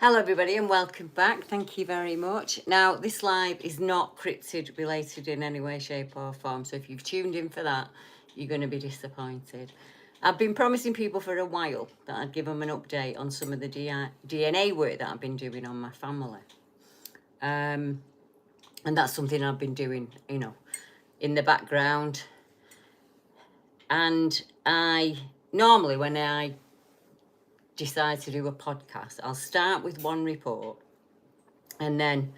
Hello everybody and welcome back. Thank you very much. Now this live is not cryptid related in any way, shape or form. So if you've tuned in for that, you're going to be disappointed. I've been promising people for a while that I'd give them an update on some of the DNA work that I've been doing on my family. And that's something I've been doing, in the background. And normally when I decide to do a podcast, I'll start with one report and then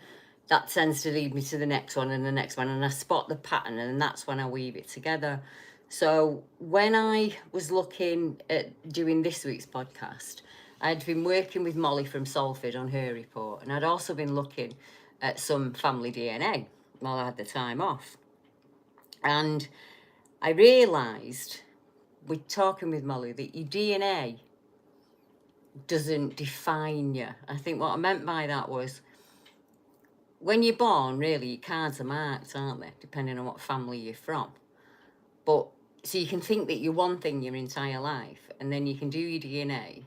that tends to lead me to the next one and the next one, and I spot the pattern and that's when I weave it together. So when I was looking at doing this week's podcast, I'd been working with Molly from Salford on her report, and I'd also been looking at some family DNA while I had the time off. And I realised, with talking with Molly, that your DNA doesn't define you. I think what I meant by that was, when you're born, really, your cards are marked, aren't they? Depending on what family you're from. But, so you can think that you're one thing your entire life, and then you can do your DNA,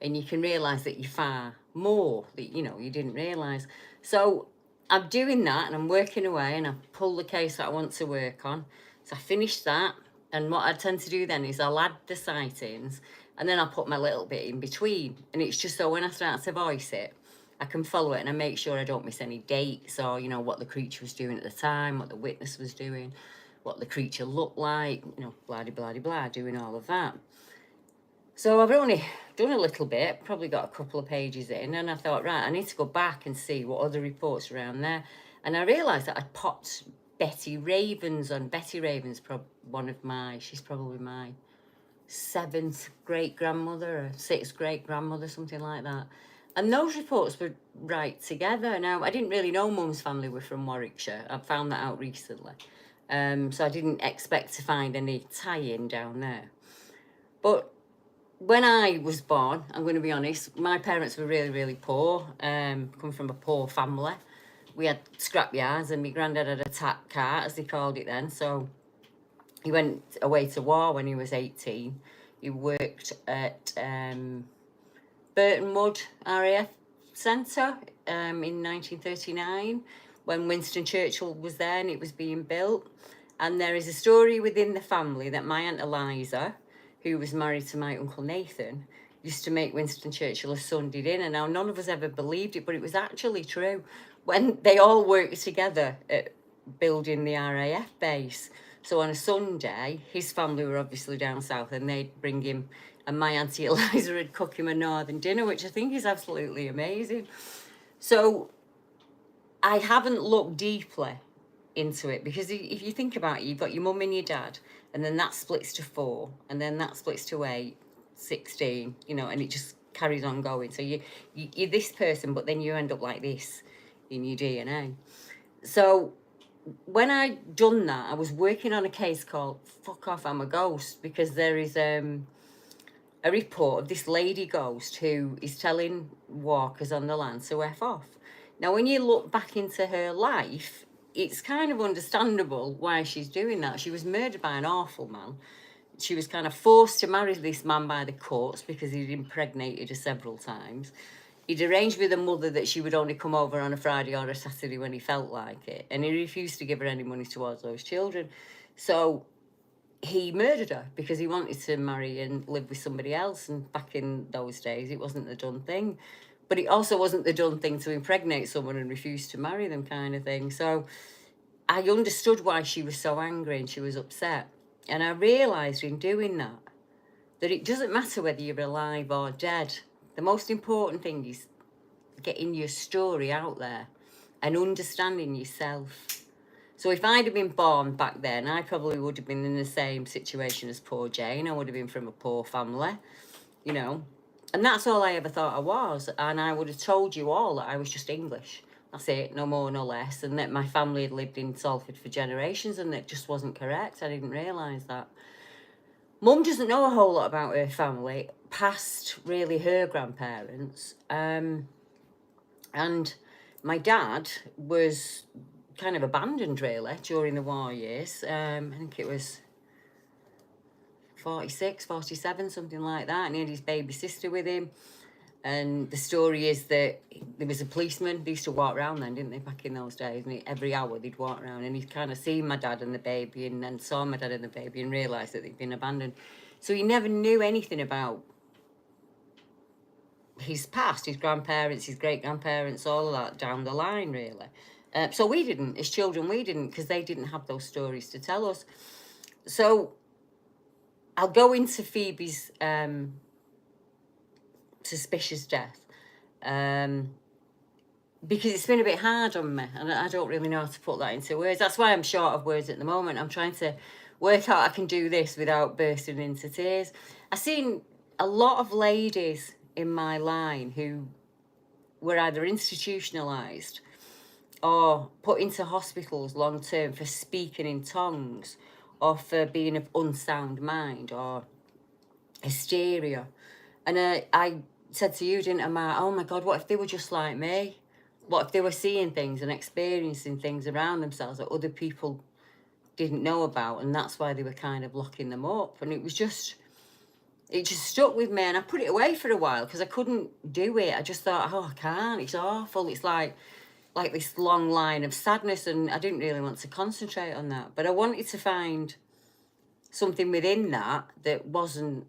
and you can realise that you're far more that, you didn't realise. So I'm doing that, and I'm working away, and I've pulled the case that I want to work on. So I finished that, and what I tend to do then is I'll add the sightings, and then I'll put my little bit in between. And it's just so when I start to voice it, I can follow it, and I make sure I don't miss any dates or, what the creature was doing at the time, what the witness was doing, what the creature looked like, blah, blah, blah, blah, doing all of that. So I've only done a little bit, probably got a couple of pages in, and I thought, right, I need to go back and see what other reports are around there. And I realised that I'd popped Betty Ravens on. Betty Ravens, she's probably my 7th great-grandmother or 6th great-grandmother, something like that. And those reports were right together. Now, I didn't really know Mum's family were from Warwickshire. I found that out recently. So I didn't expect to find any tie-in down there. But when I was born, I'm going to be honest, my parents were really, really poor. Come from a poor family. We had scrapyards, and my granddad had a tack cart, as they called it then. So he went away to war when he was 18. He worked at Burton Wood RAF Centre in 1939 when Winston Churchill was there and it was being built. And there is a story within the family that my Aunt Eliza, who was married to my Uncle Nathan, used to make Winston Churchill a Sunday dinner. Now, none of us ever believed it, but it was actually true. When they all worked together at building the RAF base. So on a Sunday, his family were obviously down south, and they'd bring him, and my Auntie Eliza would cook him a northern dinner, which I think is absolutely amazing. So I haven't looked deeply into it, because if you think about it, you've got your mum and your dad, and then that splits to 4, and then that splits to 8, 16, and it just carries on going. So you're this person, but then you end up like this in your DNA. So when I done that, I was working on a case called Fuck Off, I'm a Ghost, because there is a report of this lady ghost who is telling walkers on the land to F off. Now, when you look back into her life, it's kind of understandable why she's doing that. She was murdered by an awful man. She was kind of forced to marry this man by the courts because he'd impregnated her several times. He'd arranged with her mother that she would only come over on a Friday or a Saturday when he felt like it. And he refused to give her any money towards those children. So he murdered her because he wanted to marry and live with somebody else. And back in those days, it wasn't the done thing. But it also wasn't the done thing to impregnate someone and refuse to marry them, kind of thing. So I understood why she was so angry and she was upset. And I realised in doing that it doesn't matter whether you're alive or dead. The most important thing is getting your story out there and understanding yourself. So if I'd have been born back then, I probably would have been in the same situation as poor Jane. I would have been from a poor family, And that's all I ever thought I was. And I would have told you all that I was just English. That's it, no more, no less. And that my family had lived in Salford for generations, and that just wasn't correct. I didn't realise that. Mum doesn't know a whole lot about her family, past really her grandparents. And my dad was kind of abandoned, really, during the war years. I think it was 46, 47, something like that. And he had his baby sister with him. And the story is that there was a policeman. They used to walk around then, didn't they, back in those days? And every hour they'd walk around, and he'd kind of seen my dad and the baby, and then saw my dad and the baby and realised that they'd been abandoned. So he never knew anything about his past, his grandparents, his great-grandparents, all of that down the line, really. So we didn't, as children, we didn't, because they didn't have those stories to tell us. So I'll go into Phoebe's suspicious death, because it's been a bit hard on me, and I don't really know how to put that into words. That's why I'm short of words at the moment. I'm trying to work out I can do this without bursting into tears. I've seen a lot of ladies in my line who were either institutionalised or put into hospitals long term for speaking in tongues, or for being of unsound mind, or hysteria. And I said to you, didn't I, Matt, oh my God, what if they were just like me? What if they were seeing things and experiencing things around themselves that other people didn't know about, and that's why they were kind of locking them up? And it just stuck with me, and I put it away for a while because I couldn't do it. I just thought, oh, I can't, it's awful. It's like this long line of sadness, and I didn't really want to concentrate on that. But I wanted to find something within that wasn't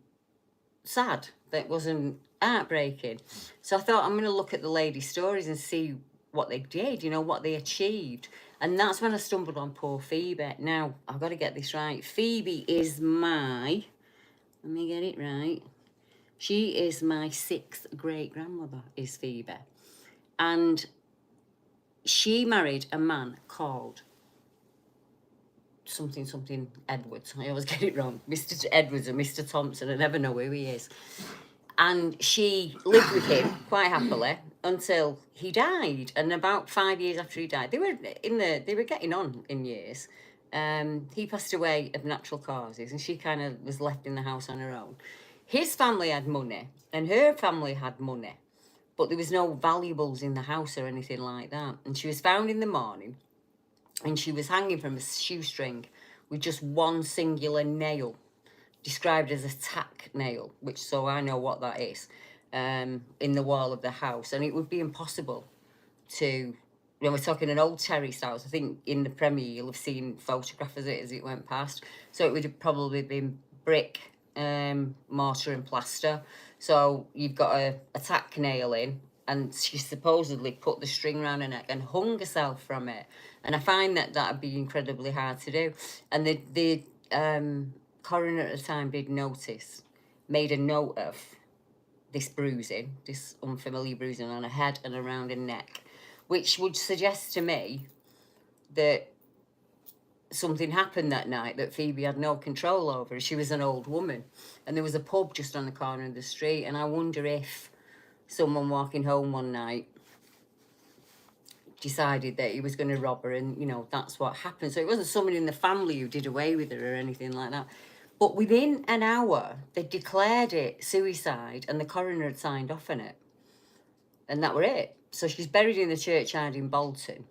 sad, that wasn't heartbreaking. So I thought, I'm going to look at the ladies' stories and see what they did, what they achieved. And that's when I stumbled on poor Phoebe. Now, I've got to get this right. Phoebe is let me get it right. She is my 6th great-grandmother, is Phoebe. And she married a man called something Edwards. I always get it wrong. Mr. Edwards or Mr. Thompson. I never know who he is. And she lived with him quite happily until he died. And about 5 years after he died, they were getting on in years. He passed away of natural causes, and she kind of was left in the house on her own. His family had money, and her family had money, but there was no valuables in the house or anything like that. And she was found in the morning, and she was hanging from a shoestring with just one singular nail, described as a tack nail, which, so I know what that is, in the wall of the house. And it would be impossible to, we're talking an old terrace house. I think in the premiere you'll have seen photographs of it as it went past. So it would have probably been brick, mortar and plaster. So you've got a tack nail in, and she supposedly put the string around her neck and hung herself from it. And I find that would be incredibly hard to do. And the coroner at the time made a note of this bruising, this unfamiliar bruising on her head and around her neck, which would suggest to me that something happened that night that Phoebe had no control over. She was an old woman, and there was a pub just on the corner of the street, and I wonder if someone walking home one night decided that he was going to rob her, and that's what happened. So it wasn't someone in the family who did away with her or anything like that. But within an hour, they declared it suicide, and the coroner had signed off on it, and that were it. So she's buried in the churchyard in Bolton,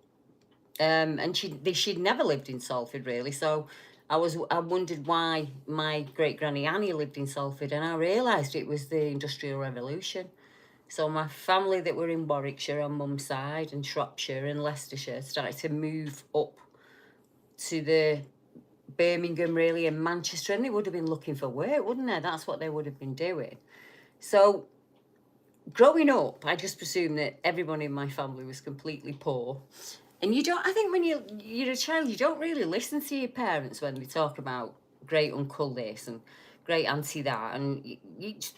and she'd never lived in Salford, really. So I wondered why my great granny Annie lived in Salford, and I realised it was the Industrial Revolution. So my family that were in Warwickshire on mum's side, and Shropshire and Leicestershire, started to move up to the Birmingham, really, and Manchester, and they would have been looking for work, wouldn't they? That's what they would have been doing. So growing up, I just presumed that everyone in my family was completely poor. And I think when you're a child, you don't really listen to your parents when they talk about great uncle this and great auntie that, and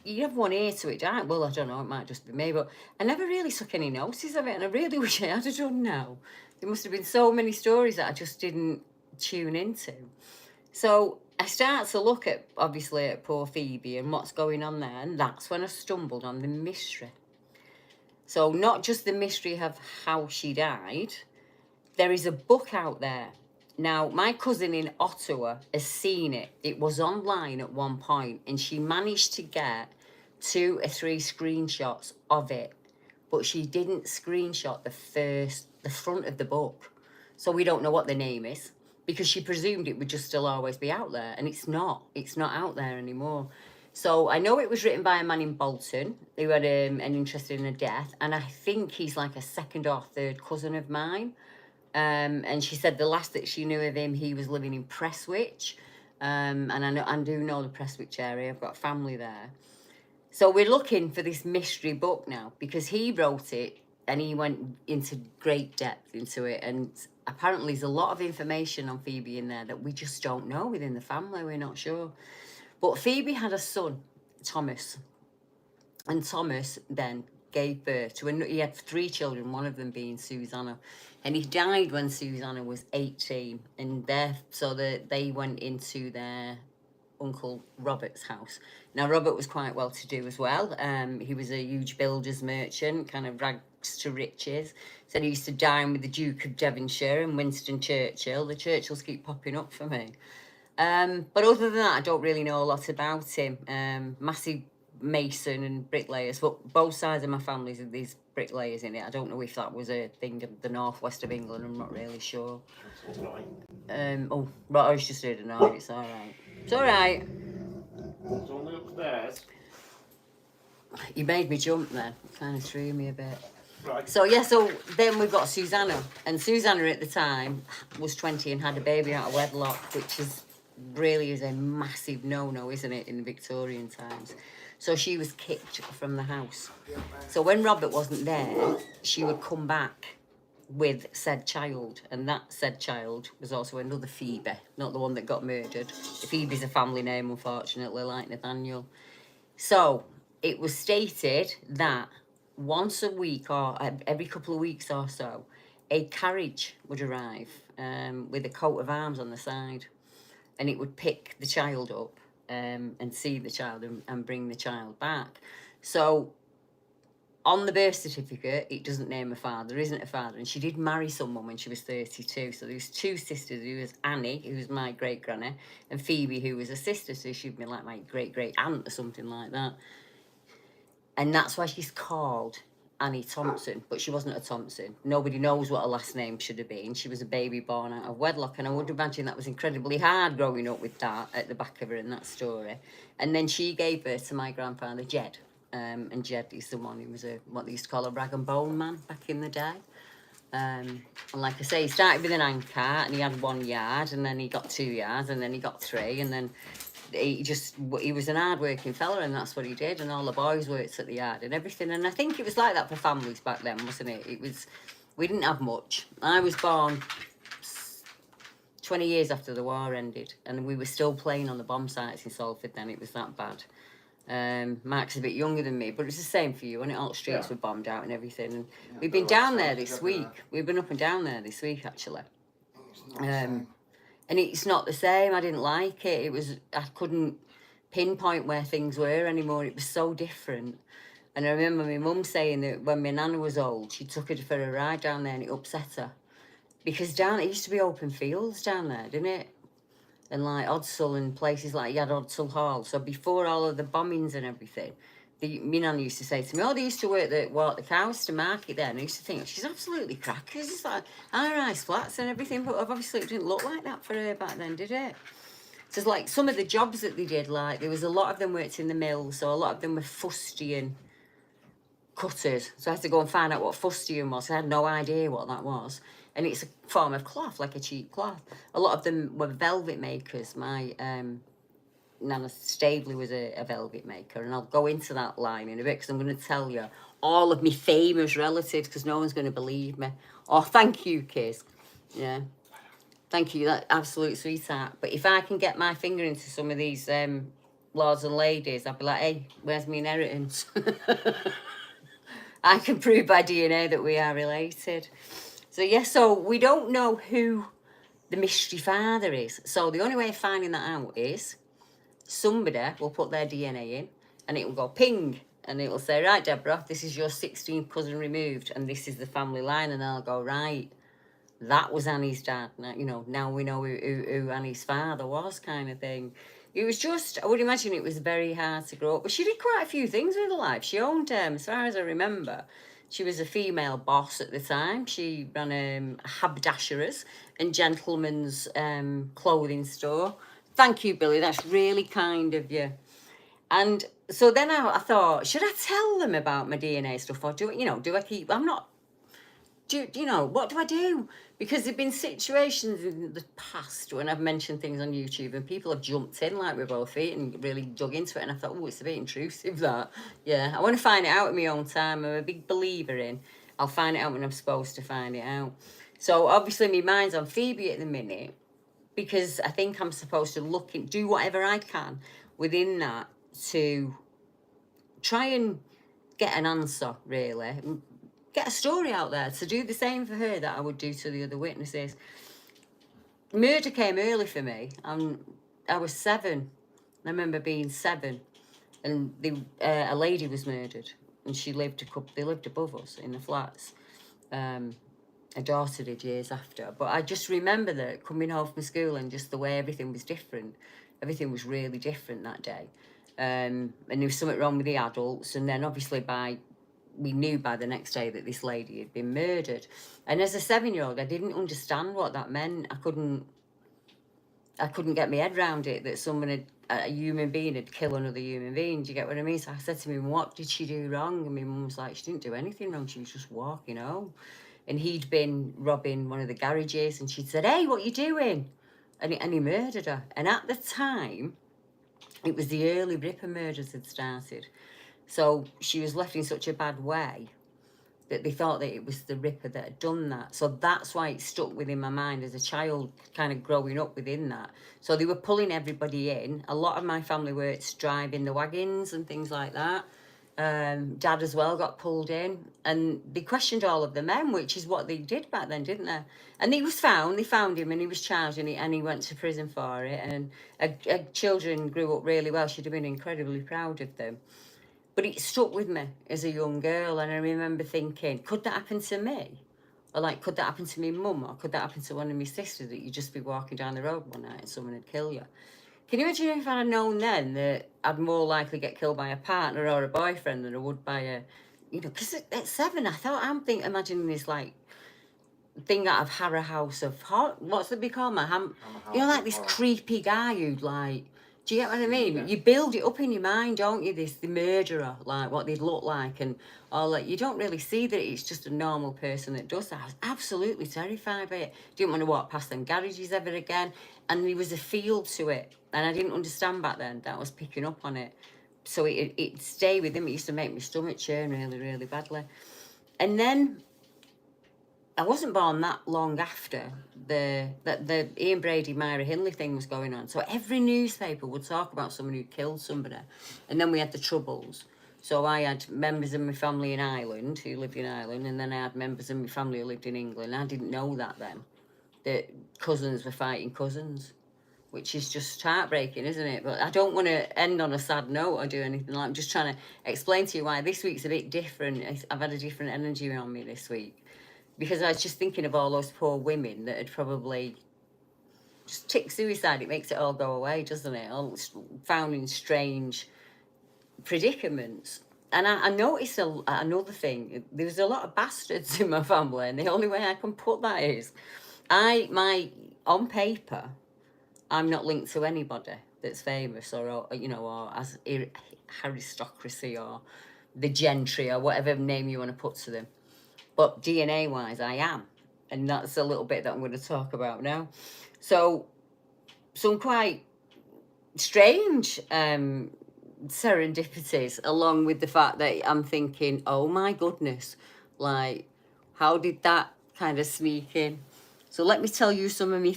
you have one ear to it, don't you? Well, I don't know, it might just be me, but I never really took any notice of it, and I really wish I had done now. There must have been so many stories that I just didn't tune into. So I start to look at, obviously, at poor Phoebe and what's going on there, and that's when I stumbled on the mystery. So not just the mystery of how she died, there is a book out there. Now, my cousin in Ottawa has seen it. It was online at one point, and she managed to get 2 or 3 screenshots of it, but she didn't screenshot the front of the book. So we don't know what the name is, because she presumed it would just still always be out there, and it's not out there anymore. So I know it was written by a man in Bolton who had an interest in a death, and I think he's like a second or third cousin of mine. And she said the last that she knew of him, he was living in Prestwich. And I do know the Prestwich area. I've got family there. So we're looking for this mystery book now because he wrote it and he went into great depth into it. And apparently there's a lot of information on Phoebe in there that we just don't know within the family. We're not sure. But Phoebe had a son, Thomas. And Thomas then gave birth to, he had 3 children, one of them being Susanna. And he died when Susanna was 18. And they went into their Uncle Robert's house. Now, Robert was quite well to do as well. He was a huge builder's merchant, kind of rags to riches. Said he used to dine with the Duke of Devonshire and Winston Churchill. The Churchills keep popping up for me. But other than that, I don't really know a lot about him. Massive mason and bricklayers, but both sides of my family's have these bricklayers in it. I don't know if that was a thing of the northwest of England. I'm not really sure. Oh, right, I was just heard a noise. It's all right. It's all right. It's only upstairs. You made me jump then. It kind of threw me a bit. Right. So then we've got Susanna, and Susanna at the time was 20 and had a baby out of wedlock, which really is a massive no-no, isn't it, in the Victorian times? So she was kicked from the house. So when Robert wasn't there, she would come back with said child, and that said child was also another Phoebe, not the one that got murdered. Phoebe's a family name, unfortunately, like Nathaniel. So it was stated that once a week or every couple of weeks or so, a carriage would arrive with a coat of arms on the side, and it would pick the child up and see the child and bring the child back. So on the birth certificate, it doesn't name a father. There isn't a father. And she did marry someone when she was 32. So there was 2 sisters. There was Annie, who was my great-granny, and Phoebe, who was a sister. So she'd been like my great-great-aunt or something like that. And that's why she's called Annie Thompson, but she wasn't a Thompson. Nobody knows what her last name should have been. She was a baby born out of wedlock, and I would imagine that was incredibly hard growing up with that at the back of her in that story. And then she gave birth to my grandfather, Jed. And Jed is the one who was what they used to call a rag and bone man back in the day. And like I say, he started with an hand cart, and he had 1 yard, and then he got 2 yards, and then he got 3, and then he was an hard-working fella, and that's what he did, and all the boys worked at the yard and everything. And I think it was like that for families back then, wasn't it? We didn't have much. I was born 20 years after the war ended, and we were still playing on the bomb sites in Salford then. It was that bad. Mark's a bit younger than me, but it's the same for you, and all the streets were bombed out and everything. And we've been down there this week. We've been up and down there this week, actually. And it's not the same. I didn't like it. I couldn't pinpoint where things were anymore. It was so different. And I remember my mum saying that when my nana was old, she took her for a ride down there and it upset her. Because it used to be open fields down there, didn't it? And like Oddsall and places like you had Oddsall Hall. So before all of the bombings and everything, my nana used to say to me, they used to walk the cows to market there, and I used to think, she's absolutely crackers. It's like high-rise flats and everything, but obviously it didn't look like that for her back then, did it? So it's like some of the jobs that they did, like there was a lot of them worked in the mill, so a lot of them were fustian cutters. So I had to go and find out what fustian was. I had no idea what that was. And it's a form of cloth, like a cheap cloth. A lot of them were velvet makers. My Nana Stabley was a velvet maker, and I'll go into that line in a bit because I'm going to tell you all of my famous relatives because no one's going to believe me. Oh, thank you, Kiz. Yeah. Thank you, that absolute sweetheart. But if I can get my finger into some of these lords and ladies, I'll be like, hey, where's my inheritance? I can prove by DNA that we are related. So we don't know who the mystery father is. So the only way of finding that out is somebody will put their DNA in and it will go ping and it will say, right, Deborah, this is your 16th cousin removed and this is the family line. And I'll go, right, that was Annie's dad. Now we know who Annie's father was, kind of thing. It was just, I would imagine it was very hard to grow up. But she did quite a few things with her life. She owned, as far as I remember, she was a female boss at the time. She ran haberdasher's and gentlemen's clothing store. Thank you, Billy. That's really kind of you. And so then I thought, should I tell them about my DNA stuff, or do I keep? I'm not. What do I do? Because there've been situations in the past when I've mentioned things on YouTube and people have jumped in like with both feet and really dug into it, and I thought, oh, it's a bit intrusive that. Yeah, I want to find it out in my own time. I'm a big believer in I'll find it out when I'm supposed to find it out. So obviously my mind's on Phoebe at the minute because I think I'm supposed to do whatever I can within that to try and get an answer, really. Get a story out there to do the same for her that I would do to the other witnesses. Murder came early for me. I was 7. I remember being 7, and a lady was murdered, and they lived above us in the flats. A daughter did years after, but I just remember that coming home from school and just the way everything was different. Everything was really different that day, and there was something wrong with the adults. And then obviously we knew by the next day that this lady had been murdered. And as a 7-year-old, I didn't understand what that meant. I couldn't get my head around it, that a human being had killed another human being. Do you get what I mean? So I said to him, what did she do wrong? And my mum was like, she didn't do anything wrong. She was just walking home. And he'd been robbing one of the garages, and she'd said, hey, what are you doing? And he murdered her. And at the time, it was the early Ripper murders had started. So she was left in such a bad way that they thought that it was the Ripper that had done that. So that's why it stuck within my mind as a child, kind of growing up within that. So they were pulling everybody in. A lot of my family worked driving the wagons and things like that. Dad as well got pulled in, and they questioned all of the men, which is what they did back then, didn't they? And he was found. They found him, and he was charged, and he went to prison for it. And children grew up really well. She'd have been incredibly proud of them. But it stuck with me as a young girl, and I remember thinking, could that happen to me? Or like, could that happen to my mum? Or could that happen to one of my sisters, that you'd just be walking down the road one night and someone would kill you? Can you imagine if I'd have known then that I'd more likely get killed by a partner or a boyfriend than I would by a, because at 7, I thought, imagining this like thing out of Harrow House of what's it be called, like this creepy guy who'd like, do you get what I mean? Yeah. You build it up in your mind, don't you? The murderer, like what they'd look like, and all that. You don't really see that it's just a normal person that does that. I was absolutely terrified by it. Didn't want to walk past them garages ever again. And there was a feel to it, and I didn't understand back then that I was picking up on it. So it stayed with him. It used to make my stomach churn really, really badly. And then I wasn't born that long after the Ian Brady, Myra Hindley thing was going on. So every newspaper would talk about someone who killed somebody. And then we had the Troubles. So I had members of my family in Ireland who lived in Ireland, and then I had members of my family who lived in England. I didn't know that then, that cousins were fighting cousins, which is just heartbreaking, isn't it? But I don't want to end on a sad note or do anything like. I'm just trying to explain to you why this week's a bit different. I've had a different energy on me this week, because I was just thinking of all those poor women that had probably just ticked suicide. It makes it all go away, doesn't it? All found in strange predicaments. And I noticed another thing. There was a lot of bastards in my family, and the only way I can put that is, on paper, I'm not linked to anybody that's famous or as aristocracy or the gentry or whatever name you want to put to them. But DNA-wise, I am. And that's a little bit that I'm going to talk about now. So, some quite strange serendipities, along with the fact that I'm thinking, oh my goodness, like, how did that kind of sneak in? So let me tell you some of my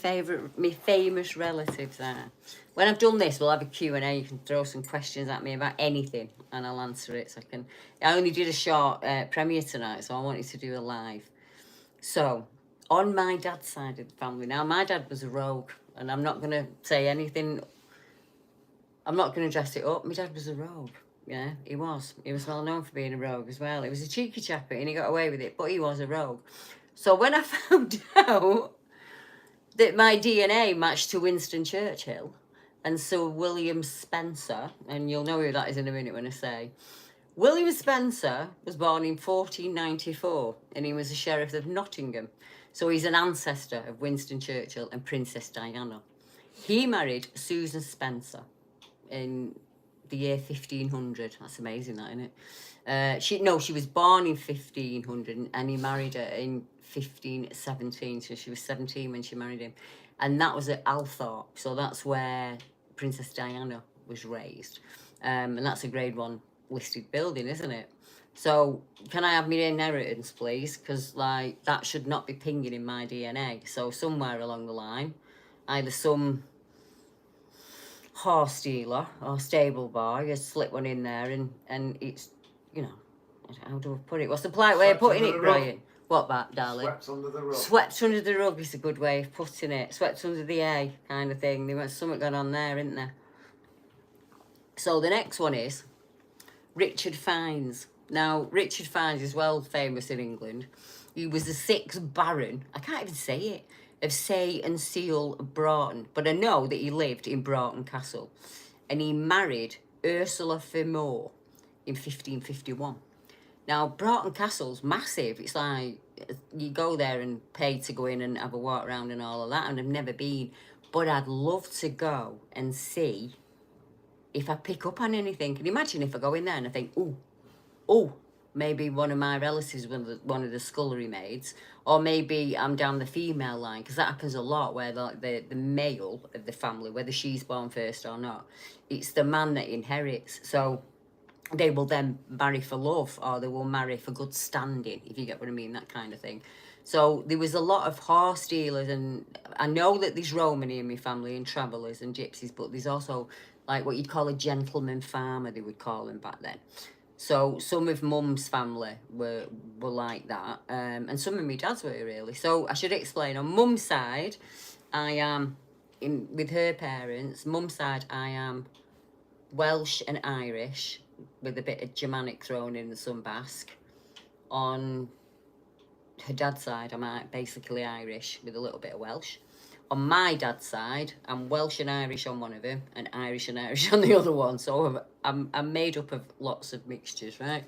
famous relatives are. When I've done this, we'll have a Q&A. You can throw some questions at me about anything, and I'll answer it. I only did a short premiere tonight, so I wanted to do a live. So, on my dad's side of the family, now my dad was a rogue, and I'm not going to say anything. I'm not going to dress it up. My dad was a rogue. Yeah, he was. He was well known for being a rogue as well. He was a cheeky chappy, and he got away with it, but he was a rogue. So when I found out that my DNA matched to Winston Churchill and Sir William Spencer, and you'll know who that is in a minute when I say, William Spencer was born in 1494, and he was a sheriff of Nottingham. So he's an ancestor of Winston Churchill and Princess Diana. He married Susan Spencer in the year 1500. That's amazing, that, isn't it? She was born in 1500 and he married her in 1517. So she was 17 when she married him. And that was at Althorpe. So that's where Princess Diana was raised. And that's a grade 1 listed building, isn't it? So can I have my inheritance, please? Because, like, that should not be pinging in my DNA. So somewhere along the line, either some horse dealer or stable boy has slipped one in there and it's, you know, how do I put it? What's the polite way of Swept putting under it, the rug. Brian? What that, darling? Swept under the rug. Swept under the rug is a good way of putting it. Swept under the A kind of thing. There was something going on there, isn't there? So the next one is Richard Fiennes. Now, Richard Fiennes is well famous in England. He was the 6th Baron, I can't even say it, of Say and Seal Broughton. But I know that he lived in Broughton Castle. And he married Ursula Fermor in 1551. Now, Broughton Castle's massive. It's like, you go there and pay to go in and have a walk around and all of that. And I've never been. But I'd love to go and see if I pick up on anything. Can you imagine if I go in there and I think, oh, maybe one of my relatives, one of the scullery maids, or maybe I'm down the female line, because that happens a lot, where the male of the family, whether she's born first or not, it's the man that inherits. So they will then marry for love, or they will marry for good standing, if you get what I mean, that kind of thing. So there was a lot of horse dealers, and I know that there's Romany in my family and travellers and gypsies, but there's also like what you'd call a gentleman farmer, they would call them back then. So some of Mum's family were like that, and some of my dad's were, really. So I should explain. On Mum's side, I am, with her parents, Mum's side, I am Welsh and Irish, with a bit of Germanic thrown in and some Basque. On her dad's side, I'm basically Irish with a little bit of Welsh. On my dad's side, I'm Welsh and Irish on one of them, and Irish on the other one. So I'm made up of lots of mixtures, right?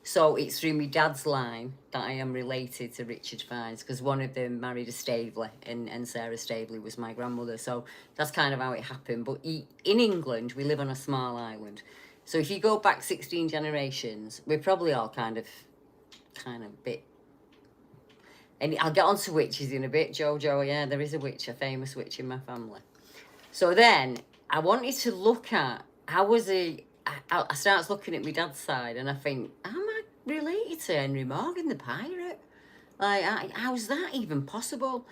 So it's through my dad's line that I am related to Richard Fiennes, because one of them married a Staveley, and Sarah Staveley was my grandmother. So that's kind of how it happened. But in England, we live on a small island. So if you go back 16 generations, we're probably all kind of bit. And I'll get on to witches in a bit, Jojo. Yeah, there is a witch, a famous witch in my family. So then I wanted to look at how was he. I started looking at my dad's side, and I think, am I related to Henry Morgan the pirate? Like, how's that even possible?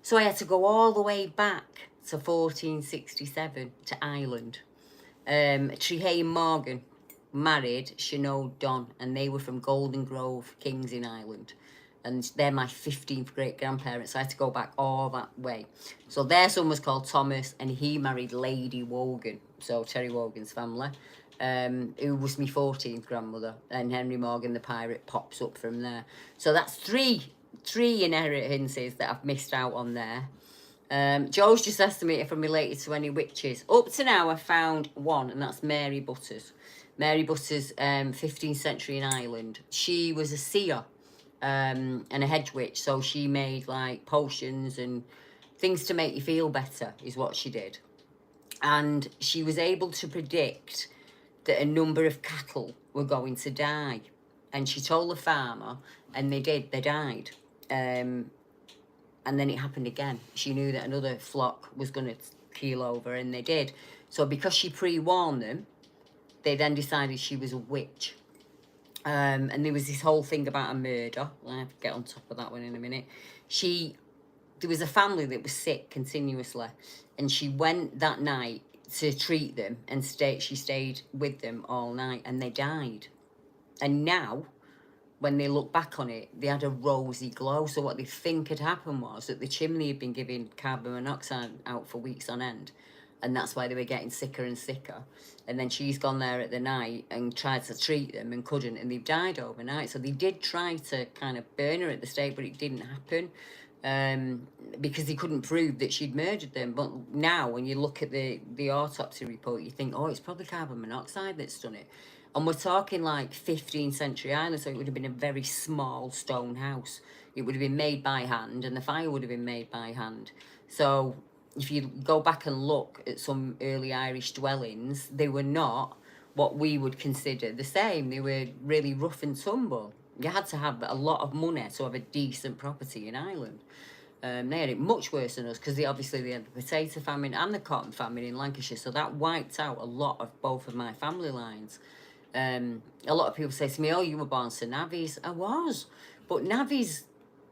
So I had to go all the way back to 1467 to Ireland. Treherne Morgan married Sinead Donn, and they were from Golden Grove Kings in Ireland. And they're my 15th great-grandparents. So I had to go back all that way. So their son was called Thomas, and he married Lady Wogan, so Terry Wogan's family, who was my 14th grandmother. And Henry Morgan the pirate pops up from there. So that's three inheritances that I've missed out on there. Joe's just asked me if I'm related to any witches. Up to now, I found one, and that's Mary Butters. Mary Butters, 15th century in Ireland. She was a seer. And a hedge witch, so she made like potions and things to make you feel better is what she did. And she was able to predict that a number of cattle were going to die, and she told the farmer, and they died. And then it happened again. She knew that another flock was going to keel over, and they did. So because she pre-warned them, they then decided she was a witch. And there was this whole thing about a murder. I'll have to get on top of that one in a minute. There was a family that was sick continuously, and she went that night to treat them, and she stayed with them all night, and they died. And now, when they look back on it, they had a rosy glow. So what they think had happened was that the chimney had been giving carbon monoxide out for weeks on end, and that's why they were getting sicker and sicker. And then she's gone there at the night and tried to treat them and couldn't, and they've died overnight. So they did try to kind of burn her at the stake, but it didn't happen, because they couldn't prove that she'd murdered them. But now, when you look at the autopsy report, you think, oh, it's probably carbon monoxide that's done it. And we're talking like 15th century Ireland, so it would have been a very small stone house. It would have been made by hand, and the fire would have been made by hand. So if you go back and look at some early Irish dwellings, they were not what we would consider the same. They were really rough and tumble. You had to have a lot of money to have a decent property in Ireland. They had it much worse than us because they had the potato famine and the cotton famine in Lancashire, so that wiped out a lot of both of my family lines. A lot of people say to me, "Oh, you were born to navvies." I was, but navvies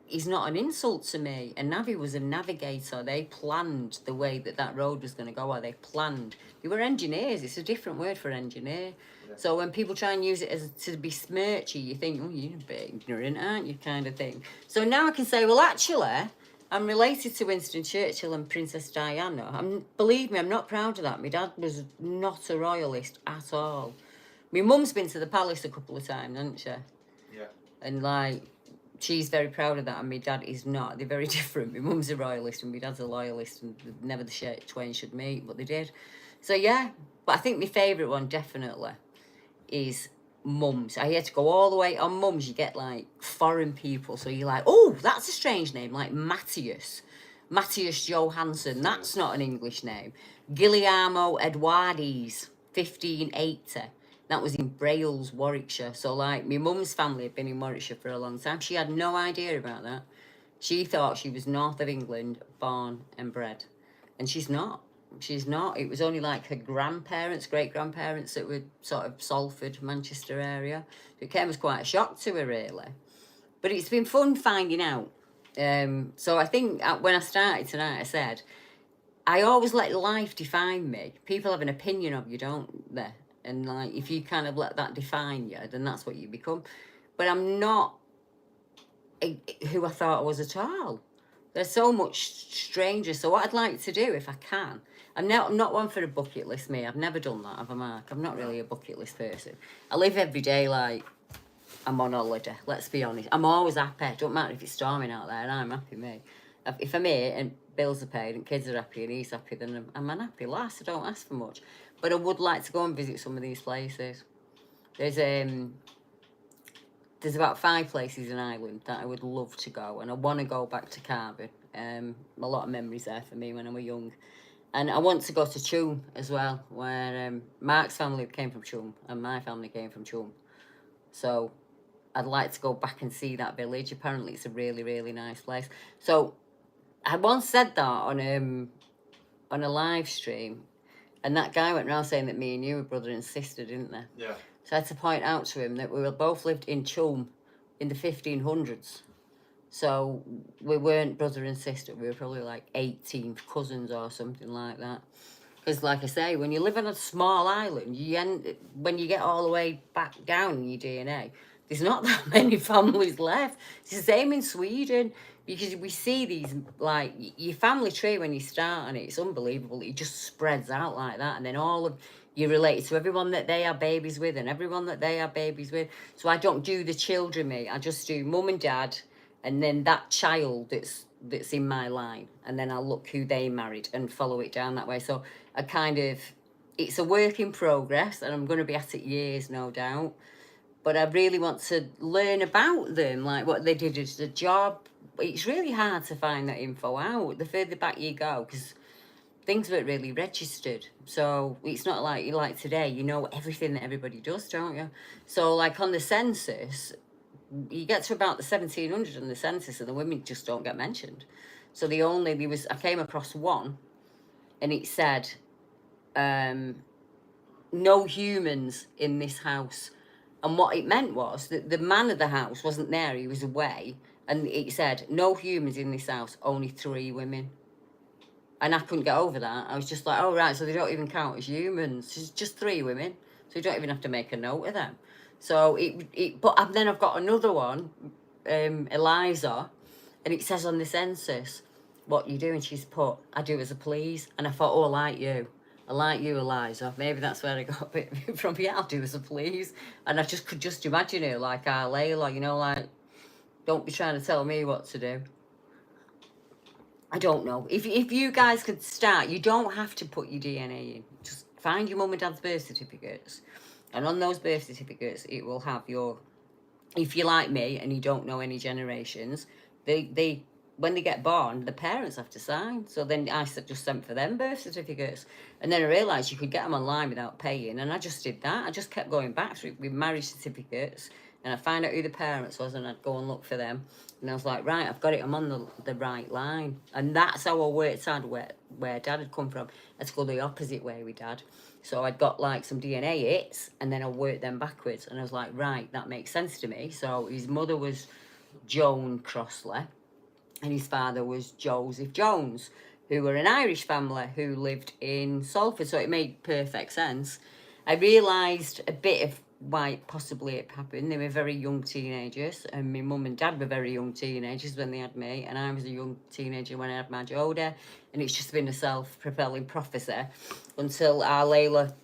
is not an insult to me. A navvy was a navigator. They planned the way that road was going to go, or they planned. They were engineers. It's a different word for engineer. Yeah. So when people try and use it as to be smirchy, you think, "Oh, you're a bit ignorant, aren't you?" kind of thing. So now I can say, well, actually, I'm related to Winston Churchill and Princess Diana. Believe me, I'm not proud of that. My dad was not a royalist at all. My mum's been to the palace a couple of times, hasn't she? Yeah. And like, she's very proud of that, and my dad is not. They're very different. My mum's a royalist and my dad's a loyalist, and never the twain should meet, but they did. So yeah, but I think my favourite one definitely is Mums. I had to go all the way on Mums. You get like foreign people, so you're like, oh, that's a strange name, like Matthias Johansson. That's not an English name. Guillermo Eduardes, 1580. That was in Brailes, Warwickshire. So like, my mum's family had been in Warwickshire for a long time. She had no idea about that. She thought she was north of England, born and bred, and she's not. She's not. It was only like her grandparents, great-grandparents that were sort of Salford, Manchester area. It came as quite a shock to her, really. But it's been fun finding out. So I think when I started tonight, I said, I always let life define me. People have an opinion of you, don't they? And like, if you kind of let that define you, then that's what you become. But I'm not who I thought I was at all. There's so much stranger. So what I'd like to do, if I can, I'm not one for a bucket list, me. I've never done that, have I, Mark? I'm not really a bucket list person. I live every day like I'm on holiday, let's be honest. I'm always happy. It don't matter if it's storming out there, and I'm happy, me. If I'm here and bills are paid and kids are happy and he's happy, then I'm an happy lass. I don't ask for much. But I would like to go and visit some of these places. There's about 5 places in Ireland that I would love to go, and I want to go back to Cardiff. A lot of memories there for me when I was young. And I want to go to Tuam as well, where Mark's family came from Tuam and my family came from Tuam. So I'd like to go back and see that village. Apparently it's a really, really nice place. So I once said that on a live stream, and that guy went around saying that me and you were brother and sister, didn't they? Yeah. So I had to point out to him that we both lived in Tuam in the 1500s. So we weren't brother and sister. We were probably like 18th cousins or something like that. Because like I say, when you live on a small island, when you get all the way back down in your DNA, there's not that many families left. It's the same in Sweden. Because we see these, like, your family tree when you start on it, it's unbelievable. It just spreads out like that. And then you're related to everyone that they are babies with and everyone that they are babies with. So I don't do the children, mate. I just do mum and dad and then that child that's in my line. And then I'll look who they married and follow it down that way. So it's a work in progress, and I'm going to be at it years, no doubt. But I really want to learn about them, like what they did as a job. It's really hard to find that info out the further back you go, because things weren't really registered. So it's not like today, you know everything that everybody does, don't you? So like on the census, you get to about the 1700s on the census and the women just don't get mentioned. So I came across one and it said, no humans in this house. And what it meant was that the man of the house wasn't there, he was away. And it said, no humans in this house, only 3 women. And I couldn't get over that. I was just like, oh, right, so they don't even count as humans. It's just 3 women. So you don't even have to make a note of them. So but then I've got another one, Eliza, and it says on the census, what you do, and she's put, I do as I please. And I thought, oh, I like you, Eliza. Maybe that's where I got a bit from. Yeah, I'll do as I please. And I could just imagine her like our Layla, you know, like, don't be trying to tell me what to do. I don't know. If you guys could start, you don't have to put your DNA in. Just find your mum and dad's birth certificates. And on those birth certificates, it will have if you're like me and you don't know any generations, they when they get born, the parents have to sign. So then I just sent for them birth certificates. And then I realised you could get them online without paying. And I just did that. I just kept going back through with marriage certificates. And I find out who the parents was and I'd go and look for them. And I was like, right, I've got it. I'm on the right line. And that's how I worked out where Dad had come from. I had to go the opposite way with Dad. So I'd got like some DNA hits and then I worked them backwards. And I was like, right, that makes sense to me. So his mother was Joan Crossley and his father was Joseph Jones, who were an Irish family who lived in Salford. So it made perfect sense. I realised a bit of why possibly it happened. They were very young teenagers, and my mum and dad were very young teenagers when they had me, and I was a young teenager when I had my Joda, and it's just been a self-propelling prophecy until our Layla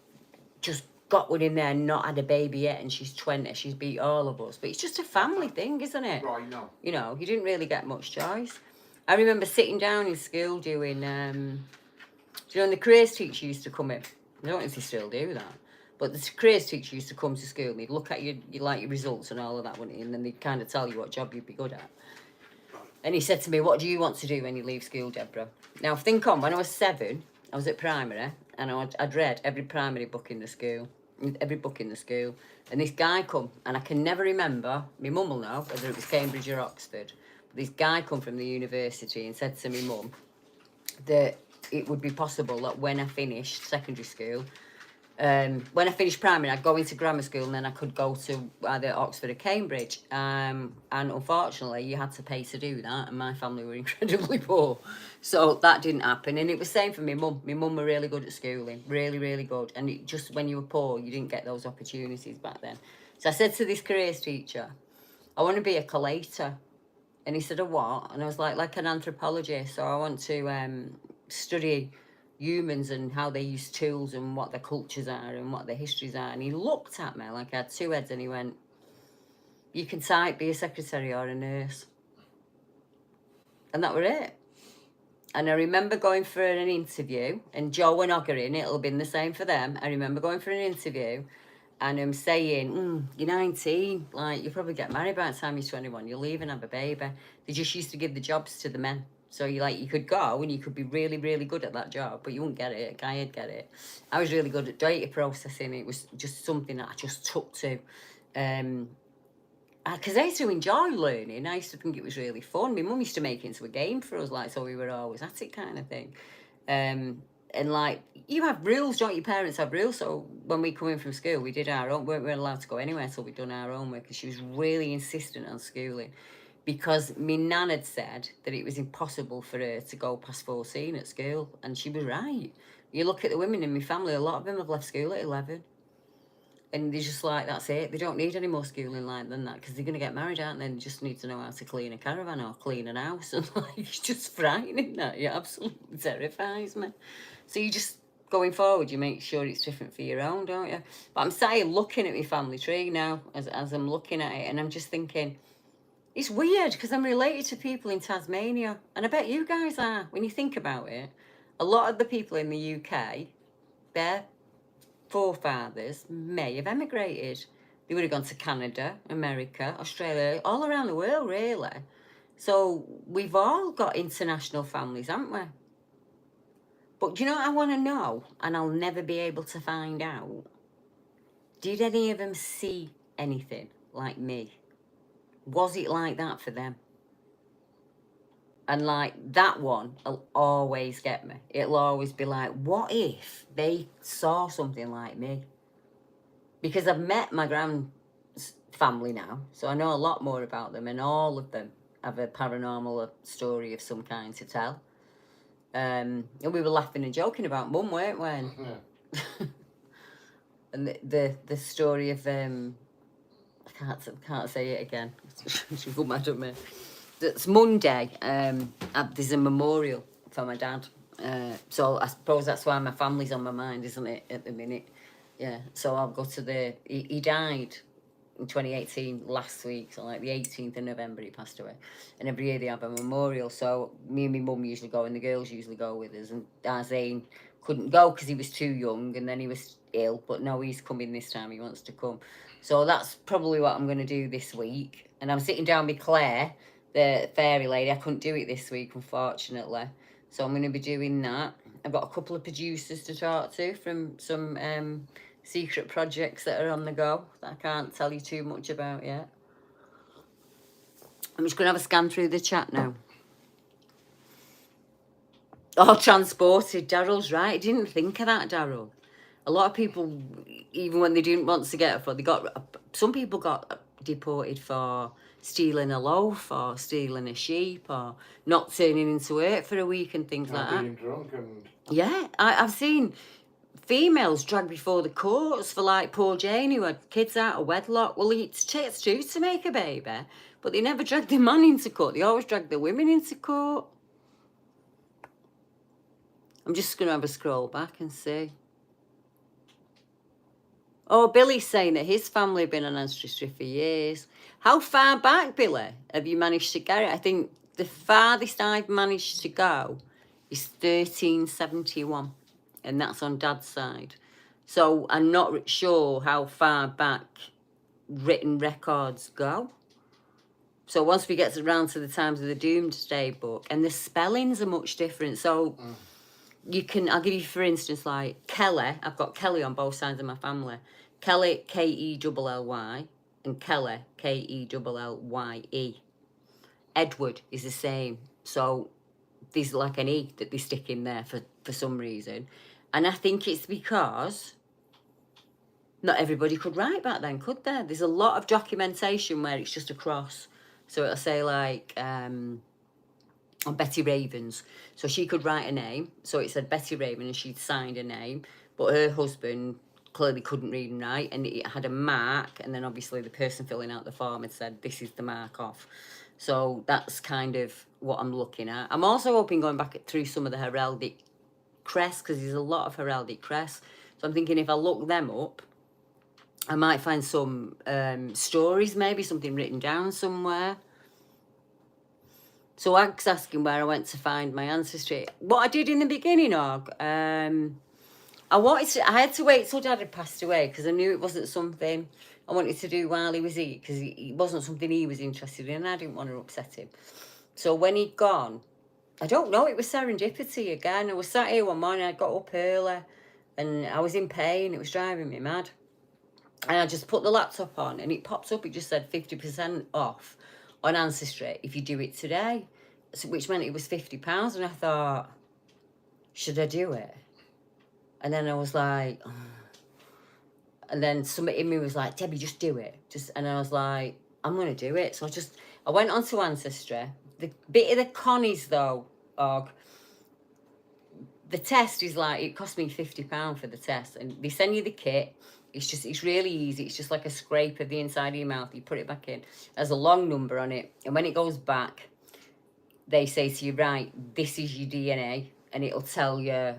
just got one in there and not had a baby yet, and she's 20. She's beat all of us. But it's just a family thing, isn't it? Right, no. You know, you didn't really get much choice. I remember sitting down in school doing, do you know, the careers teacher used to come in. I don't know if they still do that. But the careers teacher used to come to school and he'd look at your results and all of that, wouldn't he? And then they'd kind of tell you what job you'd be good at. And he said to me, what do you want to do when you leave school, Deborah? Now, think on, when I was 7, I was at primary and I'd read every primary book in the school. Every book in the school. And this guy come, and I can never remember, my mum will know, whether it was Cambridge or Oxford. But this guy come from the university and said to me mum that it would be possible that when I finished secondary school, when I finished primary, I'd go into grammar school and then I could go to either Oxford or Cambridge. And unfortunately, you had to pay to do that, and my family were incredibly poor. So that didn't happen. And it was the same for my mum. My mum were really good at schooling, really, really good. And it just when you were poor, you didn't get those opportunities back then. So I said to this careers teacher, I want to be a collator. And he said, a what? And I was like an anthropologist. So I want to study humans and how they use tools and what their cultures are and what their histories are. And he looked at me like I had 2 heads and he went, you can type, be a secretary or a nurse. And that were it. And I remember going for an interview, and Joe and Oggerin, it'll have been the same for them. I remember going for an interview and him saying, you're 19, like, you'll probably get married by the time you're 21, you'll leave and have a baby. They just used to give the jobs to the men. So you could go and you could be really, really good at that job, but you wouldn't get it. A guy would get it. I was really good at data processing. It was just something that I just took to. Because I used to enjoy learning. I used to think it was really fun. My mum used to make it into a game for us, like, so we were always at it kind of thing. And like, you have rules, don't your parents have rules? So when we come in from school, we did our own. We weren't allowed to go anywhere until we'd done our own work, because she was really insistent on schooling. Because my nan had said that it was impossible for her to go past 14 at school. And she was right. You look at the women in my family, a lot of them have left school at 11. And they're just like, that's it. They don't need any more schooling like than that, because they're going to get married, aren't they? They just need to know how to clean a caravan or clean an house. And like, it's just frightening that. It absolutely terrifies me. So you just, going forward, you make sure it's different for your own, don't you? But I'm sat here looking at my family tree now as I'm looking at it, and I'm just thinking, it's weird because I'm related to people in Tasmania, and I bet you guys are. When you think about it, a lot of the people in the UK, their forefathers may have emigrated. They would have gone to Canada, America, Australia, all around the world, really. So we've all got international families, haven't we? But do you know what I want to know, and I'll never be able to find out? Did any of them see anything like me? Was it like that for them? And like, that one will always get me. It'll always be like, what if they saw something like me? Because I've met my grand family now, so I know a lot more about them, and all of them have a paranormal story of some kind to tell. And we were laughing and joking about Mum, weren't we? Yeah. And the story of I can't say it again. She'll go mad at me. It's Monday. There's a memorial for my dad. So I suppose that's why my family's on my mind, isn't it, at the minute? Yeah. So I'll go to he died in 2018 last week, so like the 18th of November he passed away. And every year they have a memorial. So me and my mum usually go, and the girls usually go with us. And Zane couldn't go because he was too young, and then he was ill. But no, he's coming this time. He wants to come. So that's probably what I'm going to do this week. And I'm sitting down with Claire, the fairy lady. I couldn't do it this week, unfortunately. So I'm going to be doing that. I've got a couple of producers to talk to from some secret projects that are on the go that I can't tell you too much about yet. I'm just going to have a scan through the chat now. Oh, transported. Daryl's right. I didn't think of that, Daryl. A lot of people, even when they didn't want to get it, some people got deported for stealing a loaf or stealing a sheep or not turning into work for a week and things like that. Being drunk and... Yeah, I've seen females dragged before the courts for like poor Jane who had kids out of wedlock. Well, it takes two to make a baby, but they never dragged the man into court. They always dragged the women into court. I'm just going to have a scroll back and see. Oh, Billy's saying that his family have been on ancestry for years. How far back, Billy, have you managed to get it? I think the farthest I've managed to go is 1371, and that's on Dad's side. So I'm not sure how far back written records go. So once we get around to the times of the Doomsday Book, and the spellings are much different. So you can, I'll give you, for instance, like Kelly. I've got Kelly on both sides of my family. Kelly, Kelly, and Kelly, Kellye. Edward is the same. So there's like an E that they stick in there for some reason. And I think it's because not everybody could write back then, could there? There's a lot of documentation where it's just a cross. So it'll say like, on Betty Ravens. So she could write a name. So it said Betty Raven and she'd signed a name. But her husband clearly couldn't read and write. And it had a mark. And then obviously the person filling out the form had said, this is the mark off. So that's kind of what I'm looking at. I'm also hoping going back through some of the heraldic crests, because there's a lot of heraldic crests. So I'm thinking if I look them up, I might find some stories, maybe something written down somewhere. So I was asking where I went to find my ancestry. What I did in the beginning, I had to wait till Dad had passed away because I knew it wasn't something I wanted to do while he was here, because it wasn't something he was interested in and I didn't want to upset him. So when he'd gone, I don't know, it was serendipity again. I was sat here one morning, I got up early and I was in pain. It was driving me mad. And I just put the laptop on and it popped up. It just said 50% off on Ancestry if you do it today. So, which meant it was £50. And I thought, should I do it? And then I was like, oh. And then somebody in me was like, Debbie, just do it. And I was like, I'm going to do it. So I went on to Ancestry. The bit of the con is though, the test is like, it cost me £50 for the test. And they send you the kit. It's really easy. It's just like a scrape of the inside of your mouth. You put it back in. There's a long number on it. And when it goes back, they say to you, right, this is your DNA. And it'll tell you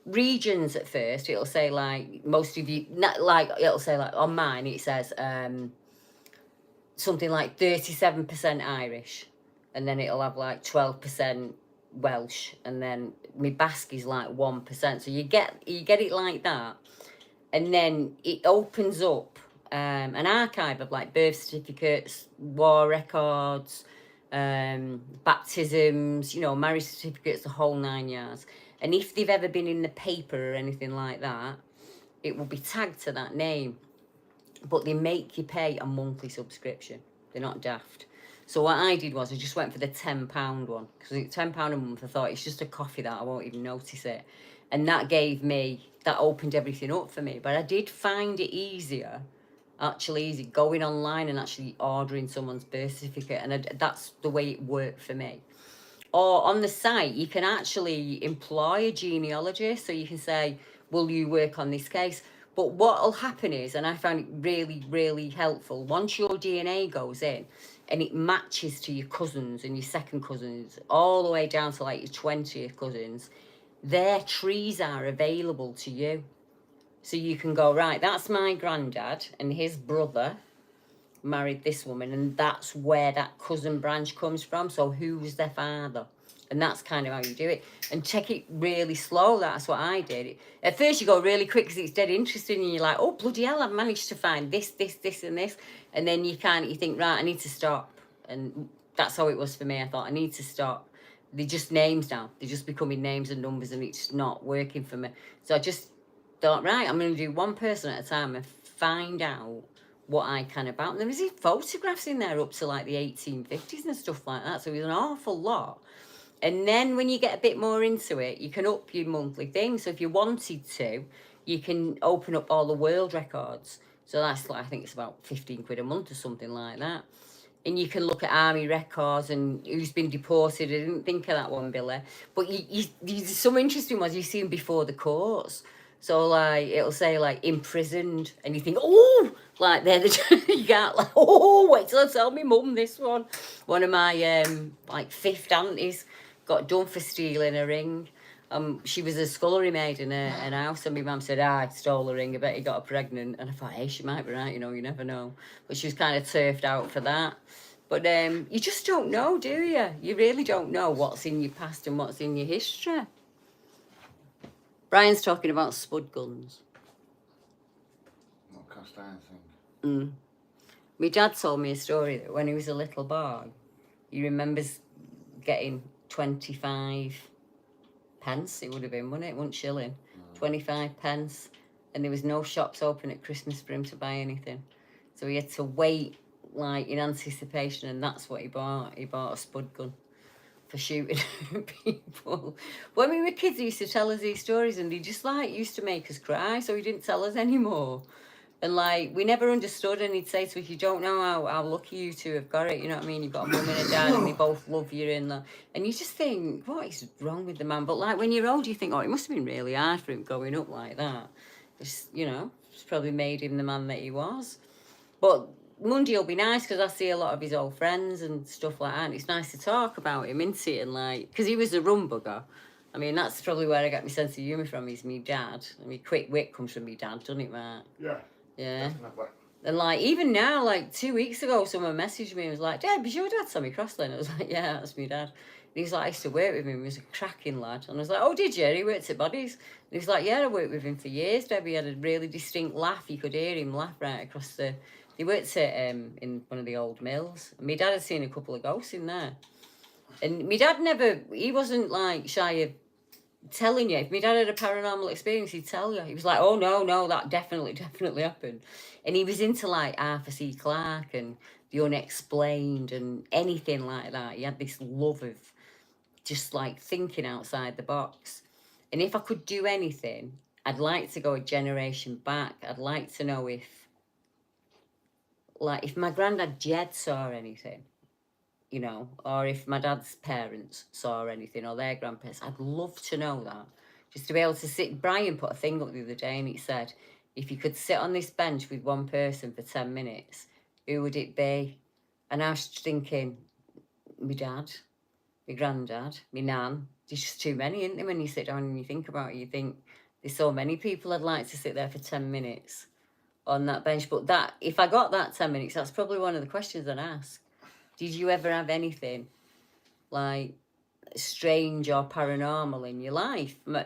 regions at first. It'll say like, most of you, not like, it'll say like, on mine, it says something like 37% Irish. And then it'll have like 12% Welsh. And then my Basque is like 1%. So you get it like that. And then it opens up an archive of like birth certificates, war records, baptisms, marriage certificates, the whole 9 yards. And if they've ever been in the paper or anything like that, it will be tagged to that name. But they make you pay a monthly subscription. They're not daft. So what I did was I just went for the £10 one. Because it's £10 a month. I thought it's just a coffee that I won't even notice it. And that opened everything up for me. But I did find it easy going online and actually ordering someone's birth certificate. And that's the way it worked for me. Or on the site, you can actually employ a genealogist. So you can say, will you work on this case? But what will happen is, and I found it really, really helpful, once your DNA goes in and it matches to your cousins and your second cousins, all the way down to like your 20th cousins, their trees are available to you. So you can go, right, that's my granddad and his brother married this woman, and that's where that cousin branch comes from. So who's their father? And that's kind of how you do it. And take it really slow. That's what I did. At first you go really quick because it's dead interesting and you're like, oh, bloody hell, I've managed to find this, and this. And then you think, right, I need to stop. And that's how it was for me. I thought, I need to stop. They're just names now. They're just becoming names and numbers, and it's not working for me. So I just thought, right, I'm going to do one person at a time and find out what I can about. And there was photographs in there up to like the 1850s and stuff like that. So it was an awful lot. And then when you get a bit more into it, you can up your monthly thing. So if you wanted to, you can open up all the world records. So that's like, I think it's about 15 quid a month or something like that. And you can look at army records and who's been deported. I didn't think of that one, Billy. But some interesting ones, you see them before the courts. So like it'll say like imprisoned, and you think, oh, like they're the you can't like, oh, wait till I tell me mum this one. One of my like fifth aunties got done for stealing a ring. She was a scullery maid in an house, and my mum said, I stole a ring, I bet you got her pregnant. And I thought, hey, she might be right, you know, you never know. But she was kind of turfed out for that. But you just don't know, do you? You really don't know what's in your past and what's in your history. Brian's talking about spud guns. Not cast iron thing. My dad told me a story that when he was a little boy, he remembers getting 25 pence, it would have been, wouldn't it? 1 shilling. 25 pence. And there was no shops open at Christmas for him to buy anything. So he had to wait, like, in anticipation, and that's what he bought. He bought a spud gun for shooting people. When we were kids, he used to tell us these stories, and he just, like, used to make us cry, so he didn't tell us anymore. And, like, we never understood, and he'd say to us, you don't know how lucky you two have got it, you know what I mean? You've got a mum and a dad, and they both love you, and you just think, what is wrong with the man? But, like, when you're old, you think, oh, it must have been really hard for him growing up like that. It's, you know, it's probably made him the man that he was. But Monday will be nice, because I see a lot of his old friends and stuff like that, and it's nice to talk about him, isn't it? And, like, because he was a rum bugger. I mean, that's probably where I got my sense of humour from, is me dad. I mean, quick wit comes from me dad, doesn't it, Mark? Yeah. Yeah. Definitely. And, like, even now, like, 2 weeks ago, someone messaged me and was like, Deb, is your dad Sammy Crossley? And I was like, yeah, that's my dad. And he was like, I used to work with him. He was a cracking lad. And I was like, oh, did you? He worked at Bodies. And he was like, yeah, I worked with him for years, Deb. He had a really distinct laugh. You could hear him laugh right across the... He worked at, in one of the old mills. And my dad had seen a couple of ghosts in there. And my dad never... He wasn't, like, shy of telling you. If my dad had a paranormal experience, he'd tell you. He was like, oh, no, that definitely happened. And he was into, like, Arthur C. Clarke and the unexplained and anything like that. He had this love of just, like, thinking outside the box. And if I could do anything, I'd like to go a generation back. I'd like to know if my granddad Jed saw anything, you know, or if my dad's parents saw anything, or their grandparents. I'd love to know that. Just to be able to sit. Brian put a thing up the other day, and he said, if you could sit on this bench with one person for 10 minutes, who would it be? And I was thinking, my dad, my granddad, my nan. There's just too many, isn't there? When you sit down and you think about it, you think, there's so many people I'd like to sit there for 10 minutes on that bench. But that, if I got that 10 minutes, that's probably one of the questions I'd ask. Did you ever have anything, like, strange or paranormal in your life? My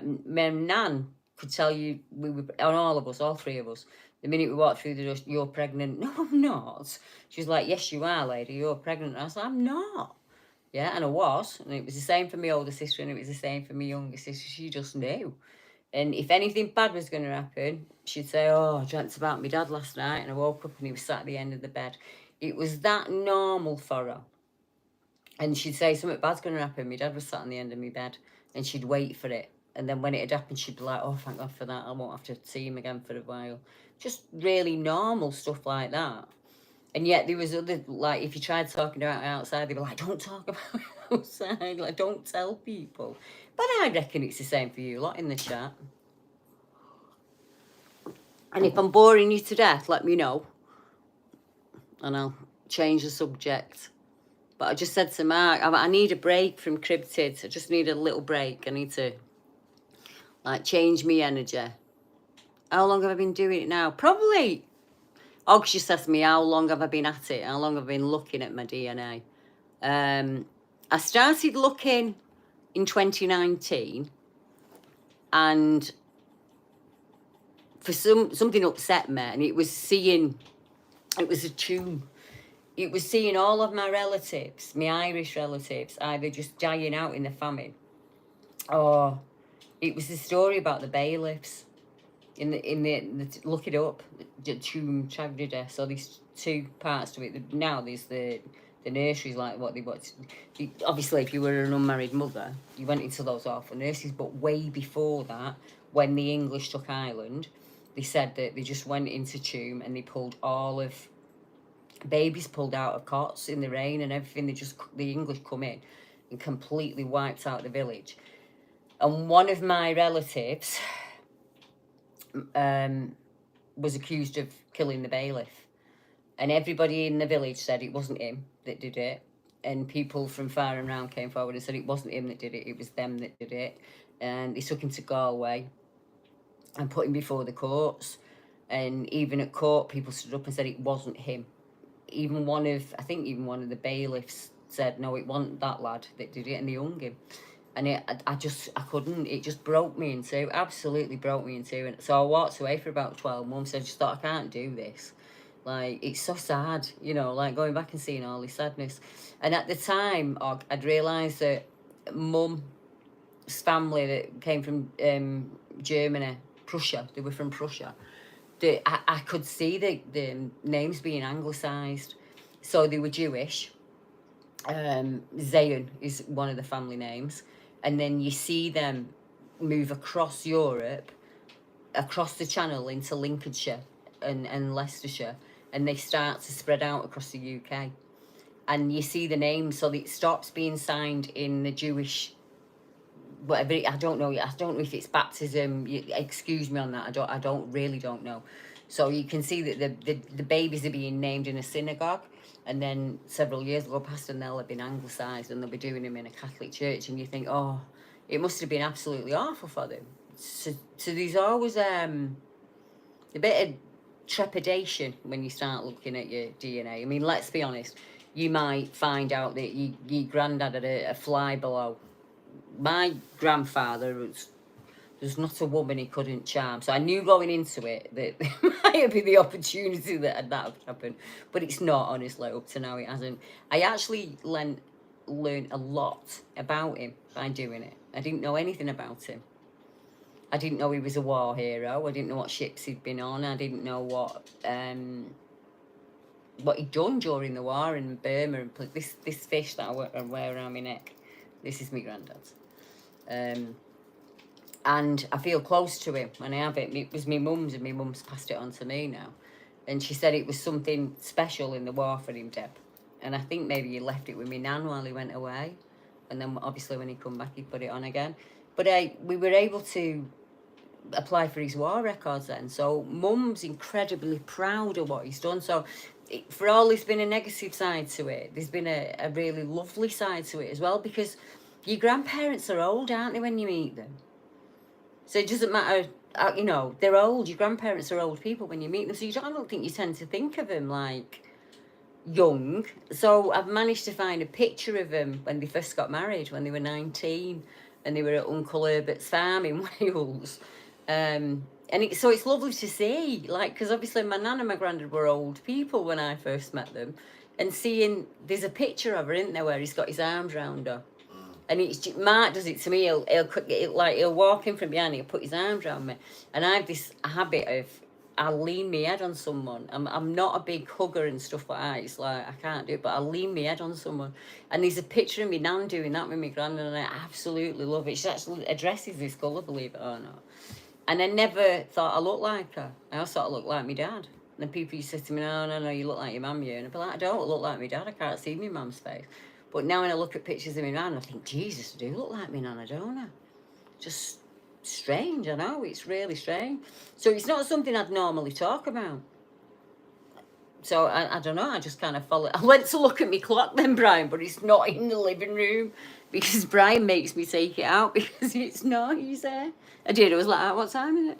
nan could tell you, we were, on all of us, all three of us, the minute we walked through the door, you're pregnant. No, I'm not. She was like, yes, you are, lady, you're pregnant. And I was like, I'm not. Yeah, and I was. And it was the same for my older sister, and it was the same for my younger sister. She just knew. And if anything bad was going to happen, she'd say, oh, I dreamt about my dad last night, and I woke up and he was sat at the end of the bed. It was that normal for her. And she'd say, something bad's going to happen. My dad was sat on the end of my bed, and she'd wait for it. And then when it had happened, she'd be like, oh, thank God for that. I won't have to see him again for a while. Just really normal stuff like that. And yet there was other, like, if you tried talking about it outside, they'd be like, don't talk about it outside. Like, don't tell people. But I reckon it's the same for you lot in the chat. And if I'm boring you to death, let me know. And I'll change the subject. But I just said to Mark, I need a break from cryptids. I just need a little break. I need to, like, change my energy. How long have I been doing it now? Probably. Og just asked me, how long have I been at it? How long have I been looking at my DNA? I started looking in 2019. And for something upset me. And it was a tomb it was seeing all of my relatives, my Irish relatives, either just dying out in the famine, or it was the story about the bailiffs. Look it up, the Tomb Tragedy. So there's two parts to it. Now there's the nurseries, like obviously if you were an unmarried mother, you went into those awful nurseries. But way before that, when the English took Ireland, they said that they just went into Tomb and they pulled all of babies pulled out of cots in the rain and everything. The English come in and completely wiped out the village. And one of my relatives was accused of killing the bailiff, and everybody in the village said it wasn't him that did it, and people from far and round came forward and said it wasn't him that did it, it was them that did it. And they took him to Galway and put him before the courts, and even at court people stood up and said it wasn't him. Even one of the bailiffs said no, it wasn't that lad that did it, and they hung him. And I couldn't. It just broke me in two. Absolutely broke me in two. And so I walked away for about 12 months. I just thought, I can't do this. Like, it's so sad, like going back and seeing all this sadness. And at the time, I'd realised that Mum's family that came from Germany, Prussia, they were from Prussia. I could see the names being anglicised. So they were Jewish. Zayn is one of the family names. And then you see them move across Europe, across the Channel into Lincolnshire and Leicestershire, and they start to spread out across the UK. And you see the names, so it stops being signed in the Jewish, whatever. I don't know if it's baptism. Excuse me on that. I don't know. So you can see that the babies are being named in a synagogue. And then several years will go past and they'll have been anglicised and they'll be doing them in a Catholic church. And you think, oh, it must have been absolutely awful for them. So there's always a bit of trepidation when you start looking at your DNA. I mean, let's be honest. You might find out that your granddad had a fly below. My grandfather there's not a woman he couldn't charm. So I knew going into it that there might be the opportunity that would happen. But it's not, honestly, up to now it hasn't. I actually learned a lot about him by doing it. I didn't know anything about him. I didn't know he was a war hero. I didn't know what ships he'd been on. I didn't know what he'd done during the war in Burma. And this fish that I wear around my neck, this is my granddad's. And I feel close to him when I have it. It was my mum's, and my mum's passed it on to me now. And she said it was something special in the war for him, Deb. And I think maybe he left it with me nan while he went away. And then obviously when he come back, he put it on again. But we were able to apply for his war records then. So Mum's incredibly proud of what he's done. So for all there's been a negative side to it, there's been a really lovely side to it as well, because your grandparents are old, aren't they, when you meet them? So it doesn't matter, they're old. Your grandparents are old people when you meet them. So I don't think you tend to think of them like young. So I've managed to find a picture of them when they first got married, when they were 19, and they were at Uncle Herbert's farm in Wales. So it's lovely to see, because obviously my nan and my granddad were old people when I first met them, and there's a picture of her, isn't there, where he's got his arms round her. And Mark does it to me. He'll walk in from behind. He'll put his arms around me, and I have this habit of I'll lean my head on someone. I'm not a big hugger and stuff like that. It's like I can't do it, but I'll lean my head on someone. And there's a picture of me nan doing that with my granddad, and I absolutely love it. She actually addresses this colour, believe it or not. And I never thought I looked like her. I always thought I looked like my dad. And then people used to say to me, no, you look like your mum, you. And I'd be like, I don't look like my dad. I can't see my mum's face. But now when I look at pictures of my nan, I think, Jesus, I do look like my nana, don't I? Just strange, I know, it's really strange. So it's not something I'd normally talk about. So I don't know, I just kind of follow. I went to look at my clock then, Brian, but it's not in the living room because Brian makes me take it out because it's noisy. I did, I was like, what time is it?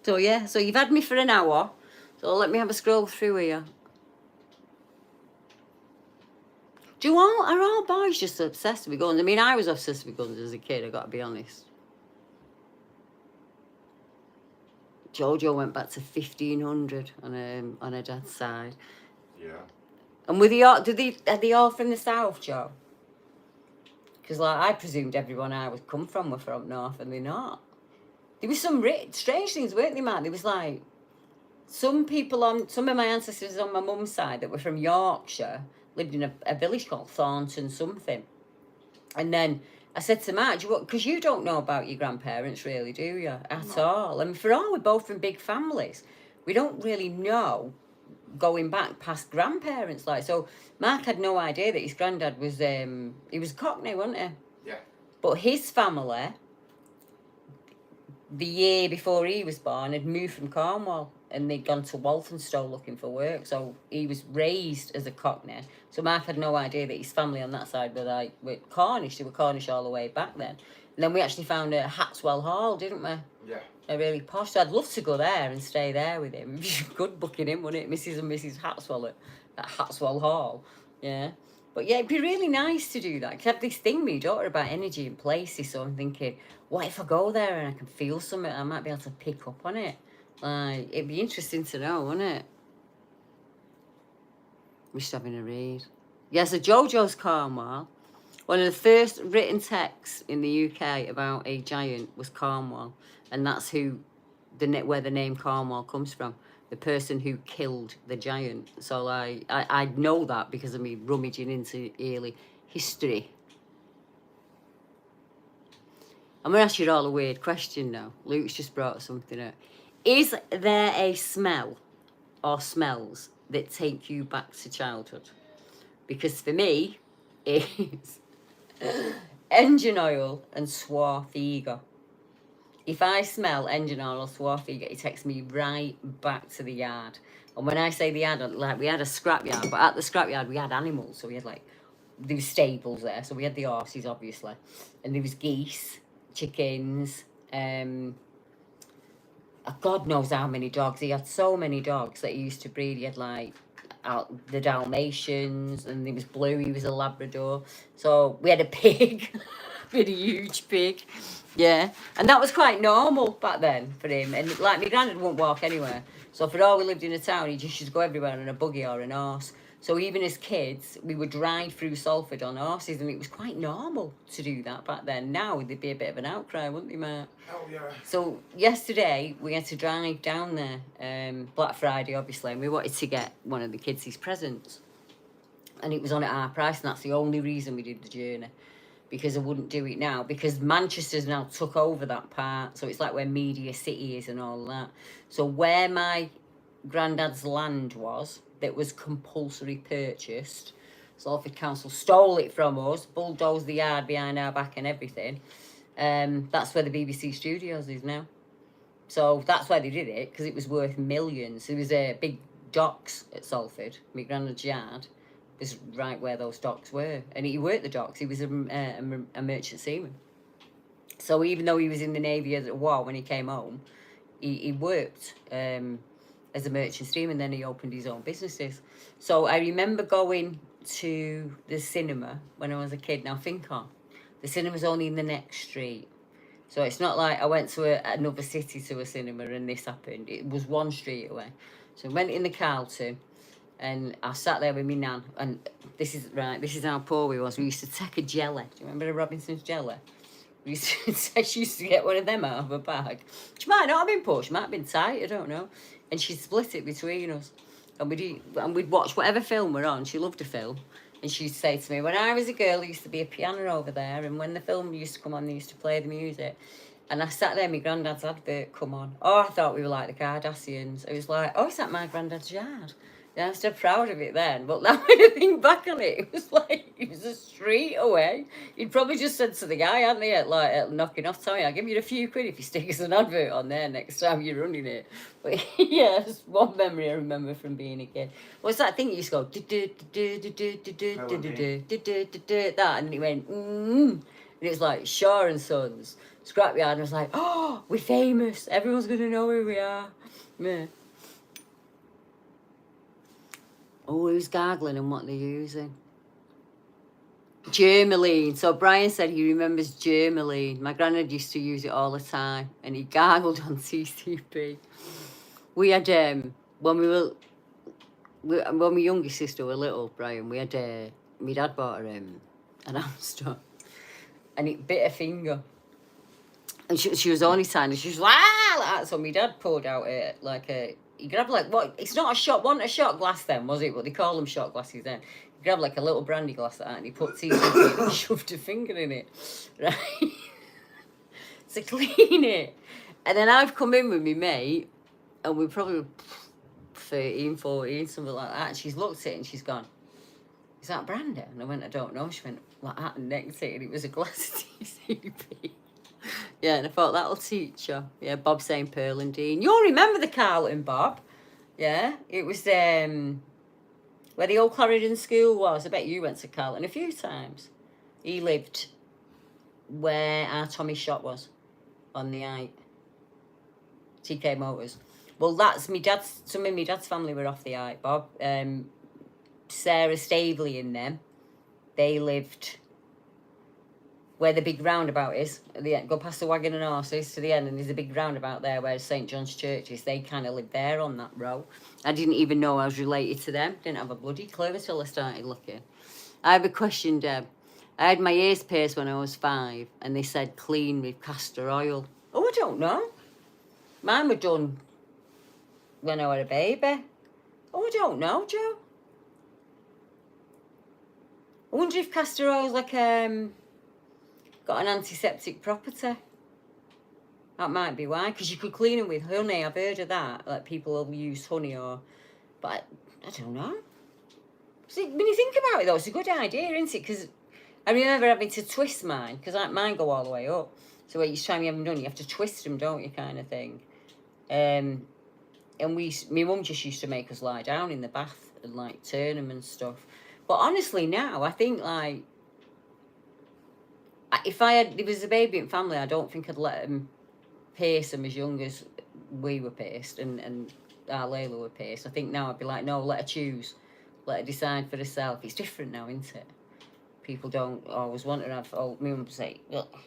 So yeah, so you've had me for an hour, so let me have a scroll through here. Are all boys just obsessed with guns? I mean, I was obsessed with guns as a kid, I got to be honest. Jojo went back to 1500 on her dad's side. Yeah. And were they all, are they all from the south, Joe? Because like I presumed everyone I would come from were from north, and they're not. There was some strange things, weren't there, man? There was like some of my ancestors on my mum's side that were from Yorkshire lived in a village called Thornton something. And then I said to Matt, because you don't know about your grandparents really, do you? At all. I mean, for all we're both from big families, we don't really know going back past grandparents. Like, so Mark had no idea that his granddad was, he was Cockney, wasn't he? Yeah. But his family, the year before he was born, had moved from Cornwall and they'd gone to Walthamstow looking for work. So he was raised as a Cockney. So Mark had no idea that his family on that side were Cornish. They were Cornish all the way back then. And then we actually found a Hatswell Hall, didn't we? Yeah. A really posh. So I'd love to go there and stay there with him. It'd be good booking him, wouldn't it? Mrs. and Mrs. Hatswell at Hatswell Hall. Yeah. But yeah, it'd be really nice to do that. Because I have this thing with my daughter about energy and places. So I'm thinking, what if I go there and I can feel something? I might be able to pick up on it. Like, it'd be interesting to know, wouldn't it? We're just having a read. Yeah, so Jojo's Cornwall. One of the first written texts in the UK about a giant was Cornwall. And that's where the name Cornwall comes from. The person who killed the giant. So like, I know that because of me rummaging into early history. I'm going to ask you all a weird question now. Luke's just brought something up. Is there a smell or smells that take you back to childhood? Because for me, it's engine oil and swarthiga. If I smell engine oil or swarthiga, it takes me right back to the yard. And when I say the yard, like we had a scrapyard, but at the scrapyard we had animals. So we had there was stables there. So we had the horses, obviously. And there was geese, chickens, God knows how many dogs. He had so many dogs that he used to breed. He had the Dalmatians, and there was Blue, he was a Labrador. So we had a pig, we had a huge pig. Yeah, and that was quite normal back then for him. And like my granddad wouldn't walk anywhere. So for all we lived in a town, he just used to go everywhere on a buggy or an horse. So even as kids, we would ride through Salford on horses, and it was quite normal to do that back then. Now there'd be a bit of an outcry, wouldn't they, Mark? Oh, yeah. So yesterday we had to drive down there, Black Friday obviously, and we wanted to get one of the kids his presents. And it was on at our price, and that's the only reason we did the journey. Because I wouldn't do it now, because Manchester's now took over that part. So it's like where Media City is and all that. So where my granddad's land was, that was compulsory purchased, Salford Council stole it from us, bulldozed the yard behind our back and everything. That's where the BBC Studios is now. So that's why they did it, because it was worth millions. There was a big docks at Salford. My granddad's yard was right where those docks were. And he worked the docks. He was a merchant seaman. So even though he was in the Navy at the war, when he came home, he worked as a merchant seaman, and then he opened his own businesses. So I remember going to the cinema when I was a kid. Now think on, the cinema's only in the next street. So it's not like I went to another city to a cinema and this happened. It was one street away. So I went in the Carlton, and I sat there with my nan. And this is how poor we was. We used to take a jelly. Do you remember the Robinson's jelly? She used to get one of them out of her bag. She might not have been poor, she might have been tight, I don't know. And she'd split it between us. And we'd watch whatever film we're on. She loved a film. And she'd say to me, when I was a girl, there used to be a piano over there. And when the film used to come on, they used to play the music. And I sat there, my granddad's advert come on. Oh, I thought we were like the Kardashians. It was like, oh, is that my granddad's yard? Yeah, I'm still proud of it then. But now when I think back on it, it was like, it was a street away. He'd probably just said to the guy, hadn't he, at knocking off, Tommy, I'll give you a few quid if you stick us an advert on there next time you're running it. But yeah, it's one memory I remember from being a kid. What's that thing you used to go, that, and it went, and it was like Shaw and Sons, Scrapyard, and I was like, oh, we're famous. Everyone's going to know who we are. Yeah. Oh, who's gargling and what they're using? Germaline. So Brian said he remembers Germaline. My granddad used to use it all the time, and he gargled on TCP. We had when we were when my youngest sister was little, Brian, we had my dad bought her an hamster, and it bit her finger, and she was only tiny. She was like, ah, like that. So my dad pulled out he grabbed like what? It's not a shot, wasn't a shot glass then, was it? But they call them shot glasses then. He grabbed like a little brandy glass like that, and he put teeth into it and shoved a finger in it, right, to clean it. And then I've come in with my mate, and we're probably 13, 14, something like that. And she's looked at it and she's gone, is that brandy? And I went, I don't know. She went like that and next to it, and it was a glass of TCP. Yeah, and I thought that'll teach her. Yeah, Bob St. Pearlandine. You'll remember the Carlton, Bob. Yeah, it was where the old Clarendon school was. I bet you went to Carlton a few times. He lived where our Tommy's shop was, on the height. TK Motors. Well, that's my dad's. Some of my dad's family were off the height, Bob. Sarah Staveley and them. They lived where the big roundabout is. At the end, go past the Wagon and Horses to the end, and there's a big roundabout there where St John's Church is. They kind of lived there on that row. I didn't even know I was related to them. Didn't have a bloody clue until I started looking. I have a question, Deb. I had my ears pierced when I was 5, and they said clean with castor oil. Oh, I don't know. Mine were done when I was a baby. Oh, I don't know, Joe. I wonder if castor oil's like got an antiseptic property. That might be why, because you could clean them with honey. I've heard of that. Like people will use honey but I don't know. See, when you think about it though, it's a good idea, isn't it? Because I remember having to twist mine, because mine go all the way up. So each time you have them done, you have to twist them, don't you, kind of thing. And my mum just used to make us lie down in the bath and like turn them and stuff. But honestly now, I think like, if there was a baby in family, I don't think I'd let them pierce them as young as we were pierced and our Layla were pierced. I think now I'd be like, no, let her choose. Let her decide for herself. It's different now, isn't it? People don't always want to have, my mum would say, look,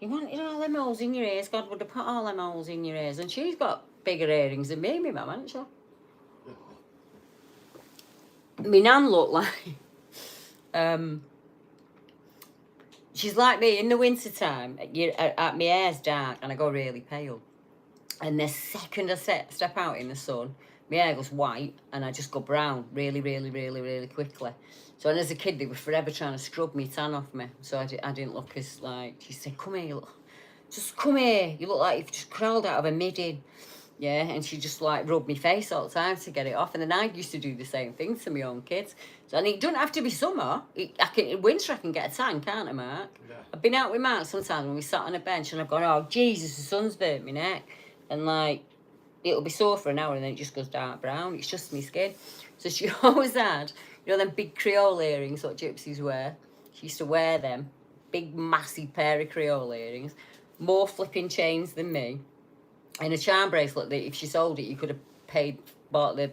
you wanted all them holes in your ears, God would have put all them holes in your ears. And she's got bigger earrings than me, my mum, hasn't she? My nan looked like, she's like me in the winter time. My hair's dark and I go really pale. And the second I step out in the sun, my hair goes white and I just go brown really, really, really, really quickly. So and as a kid, they were forever trying to scrub me tan off me. So I didn't look as like, she said, come here, look. Just come here. You look like you've just crawled out of a midden. Yeah, and she just like rubbed my face all the time to get it off. And then I used to do the same thing to my own kids. So, and it doesn't have to be summer. In winter I can get a tan, can't I, Mark? Yeah. I've been out with Mark sometimes when we sat on a bench and I've gone, oh, Jesus, the sun's burnt my neck. And like, it'll be sore for an hour and then it just goes dark brown. It's just my skin. So she always had, you know, them big Creole earrings that gypsies wear. She used to wear them. Big, massive pair of Creole earrings. More flipping chains than me. And a charm bracelet that if she sold it, you could have bought the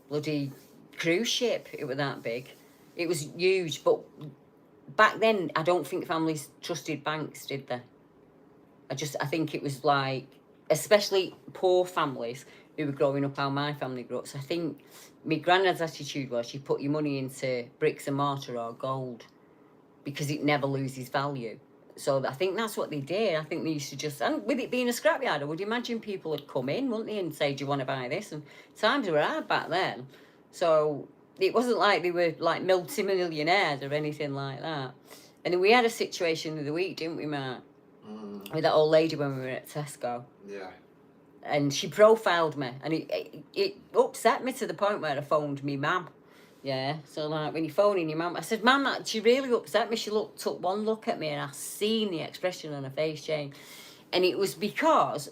bloody cruise ship. It was that big. It was huge. But back then, I don't think families trusted banks, did they? I think it was like, especially poor families who were growing up how my family grew up. So I think my granddad's attitude was you put your money into bricks and mortar or gold because it never loses value. So I think that's what they did. I think they used to just, and with it being a scrapyard, I would imagine people would come in, wouldn't they, and say, do you want to buy this? And times were hard back then. So it wasn't like they were like multi-millionaires or anything like that. And then we had a situation of the week, didn't we, Mark? With that old lady when we were at Tesco. Yeah. And she profiled me, and it upset me to the point where I phoned me mum. Yeah, so like when you're phoning your mum, I said, Mum, she really upset me. She took one look at me and I seen the expression on her face change. And it was because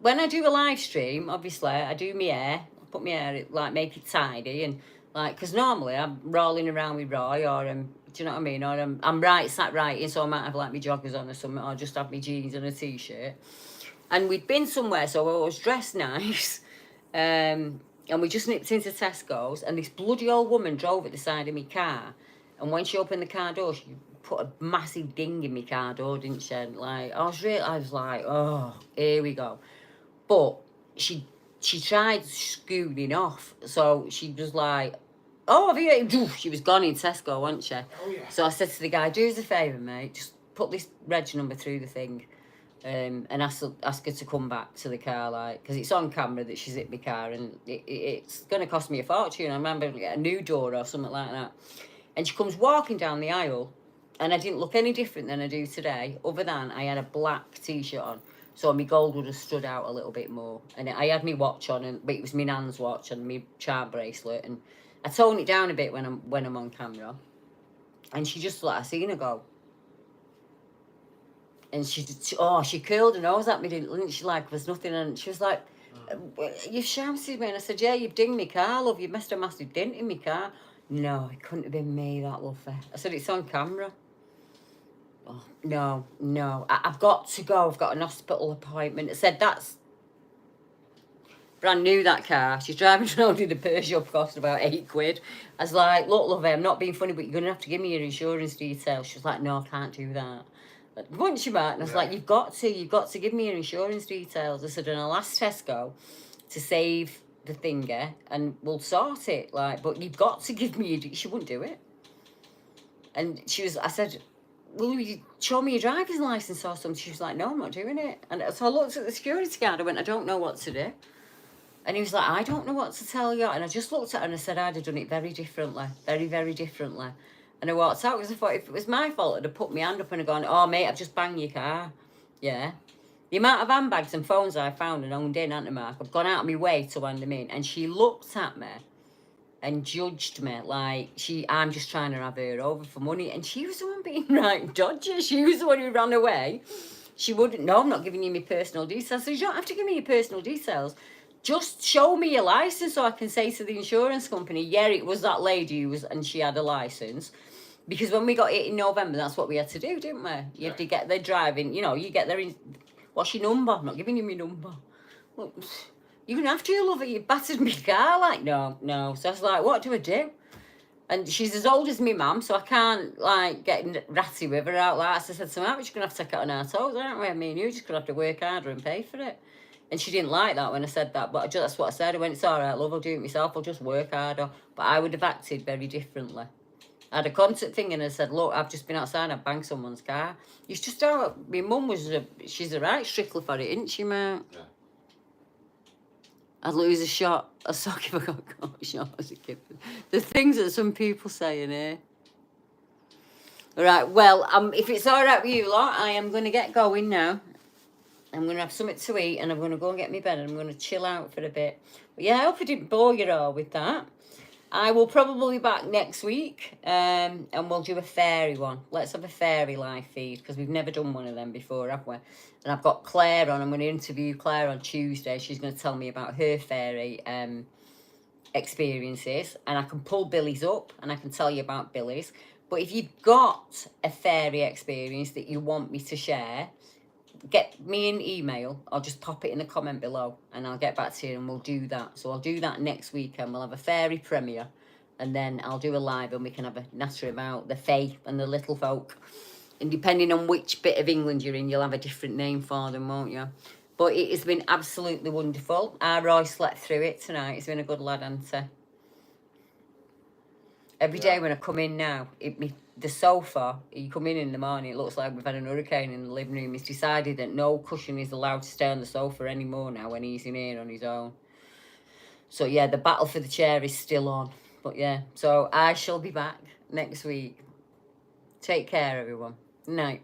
when I do a live stream, obviously, I do my hair, I put my hair, like make it tidy. And like, because normally I'm rolling around with Roy or do you know what I mean? Or I'm sat writing, so I might have like my joggers on or something, or just have my jeans and a t-shirt. And we'd been somewhere, so I was dressed nice. And we just nipped into Tesco's, and this bloody old woman drove at the side of my car. And when she opened the car door, she put a massive ding in my car door, didn't she? And like, I was like, oh, here we go. But she she tried scooting off. So she was like, oh, have you? She was gone in Tesco, wasn't she? Oh, yeah. So I said to the guy, do us a favour, mate. Just put this reg number through the thing. And ask her to come back to the car, like, because it's on camera that she's hit my car, and it's going to cost me a fortune. I remember getting a new door or something like that. And she comes walking down the aisle, and I didn't look any different than I do today, other than I had a black T-shirt on. So my gold would have stood out a little bit more. And I had my watch on, but it was my nan's watch and my charm bracelet. And I tone it down a bit when I'm on camera. And she just like, I seen her go. And she curled her nose at me, didn't she? Like, there's nothing. And she was like, you've shouted me. And I said, yeah, you've dinged me car, love. You've messed a massive dent in my car. No, it couldn't have been me, that lovely. I said, it's on camera. Oh, no. I've got to go. I've got an hospital appointment. I said, that's brand new, that car. She's driving around in a Peugeot, cost about £8. I was like, look, love, I'm not being funny, but you're going to have to give me your insurance details. She was like, no, I can't do that. Once you back, and I was like, you've got to give me your insurance details. I said, and I'll ask Tesco to save the thinger and we'll sort it. Like, but you've got to give me she wouldn't do it. And I said, will you show me your driver's license or something? She was like, no, I'm not doing it. And so I looked at the security guard, I went, I don't know what to do. And he was like, I don't know what to tell you. And I just looked at her and I said, I'd have done it very differently, very, very differently. And I walked out because I thought if it was my fault, I'd have put my hand up and I'd gone, oh, mate, I've just banged your car. Yeah. The amount of handbags and phones I found and owned in, Auntie Mark, I've gone out of my way to hand them in. And she looked at me and judged me like I'm just trying to have her over for money. And she was the one being right dodgy. She was the one who ran away. She wouldn't, no, I'm not giving you my personal details. So you don't have to give me your personal details. Just show me your license so I can say to the insurance company, yeah, it was that lady and she had a license. Because when we got it in November, that's what we had to do, didn't we? You have to get their driving, you get their, what's your number? I'm not giving you my number. Well, you're going to have to, love it. You battered my car. Like, no. So I was like, what do I do? And she's as old as me mum, so I can't, like, get ratty with her out like that. So I said to her, we're just going to have to take it on our toes, aren't we? I mean, you're just going to have to work harder and pay for it. And she didn't like that when I said that, but that's what I said. I went, it's all right, love, I'll do it myself. I'll just work harder. But I would have acted very differently. I had a contact thing and I said, look, I've just been outside and I banged someone's car. It's just how my mum she's a right strickler for it, isn't she, mate? Yeah. I'd lose a shot. A sock if I got caught a shot as a kid. The things that some people say in here. Right, well, if it's all right with you lot, I am going to get going now. I'm going to have something to eat and I'm going to go and get me bed and I'm going to chill out for a bit. But yeah, I hope I didn't bore you all with that. I will probably be back next week and we'll do a fairy one. Let's have a fairy live feed because we've never done one of them before, have we? And I've got Claire on. I'm going to interview Claire on Tuesday. She's going to tell me about her fairy experiences. And I can pull Billy's up and I can tell you about Billy's. But if you've got a fairy experience that you want me to share, get me an email. I'll just pop it in the comment below and I'll get back to you and we'll do that. So I'll do that next weekend. We'll have a fairy premiere and then I'll do a live and we can have a natter about the fae and the little folk. And depending on which bit of England you're in, you'll have a different name for them, won't you? But it has been absolutely wonderful. Our Roy slept through it tonight. He's been a good lad, hasn't he? Every day when I come in now, the sofa, you come in the morning, it looks like we've had an hurricane in the living room. He's decided that no cushion is allowed to stay on the sofa anymore now when he's in here on his own. So yeah, the battle for the chair is still on. But yeah, so I shall be back next week. Take care, everyone. Night.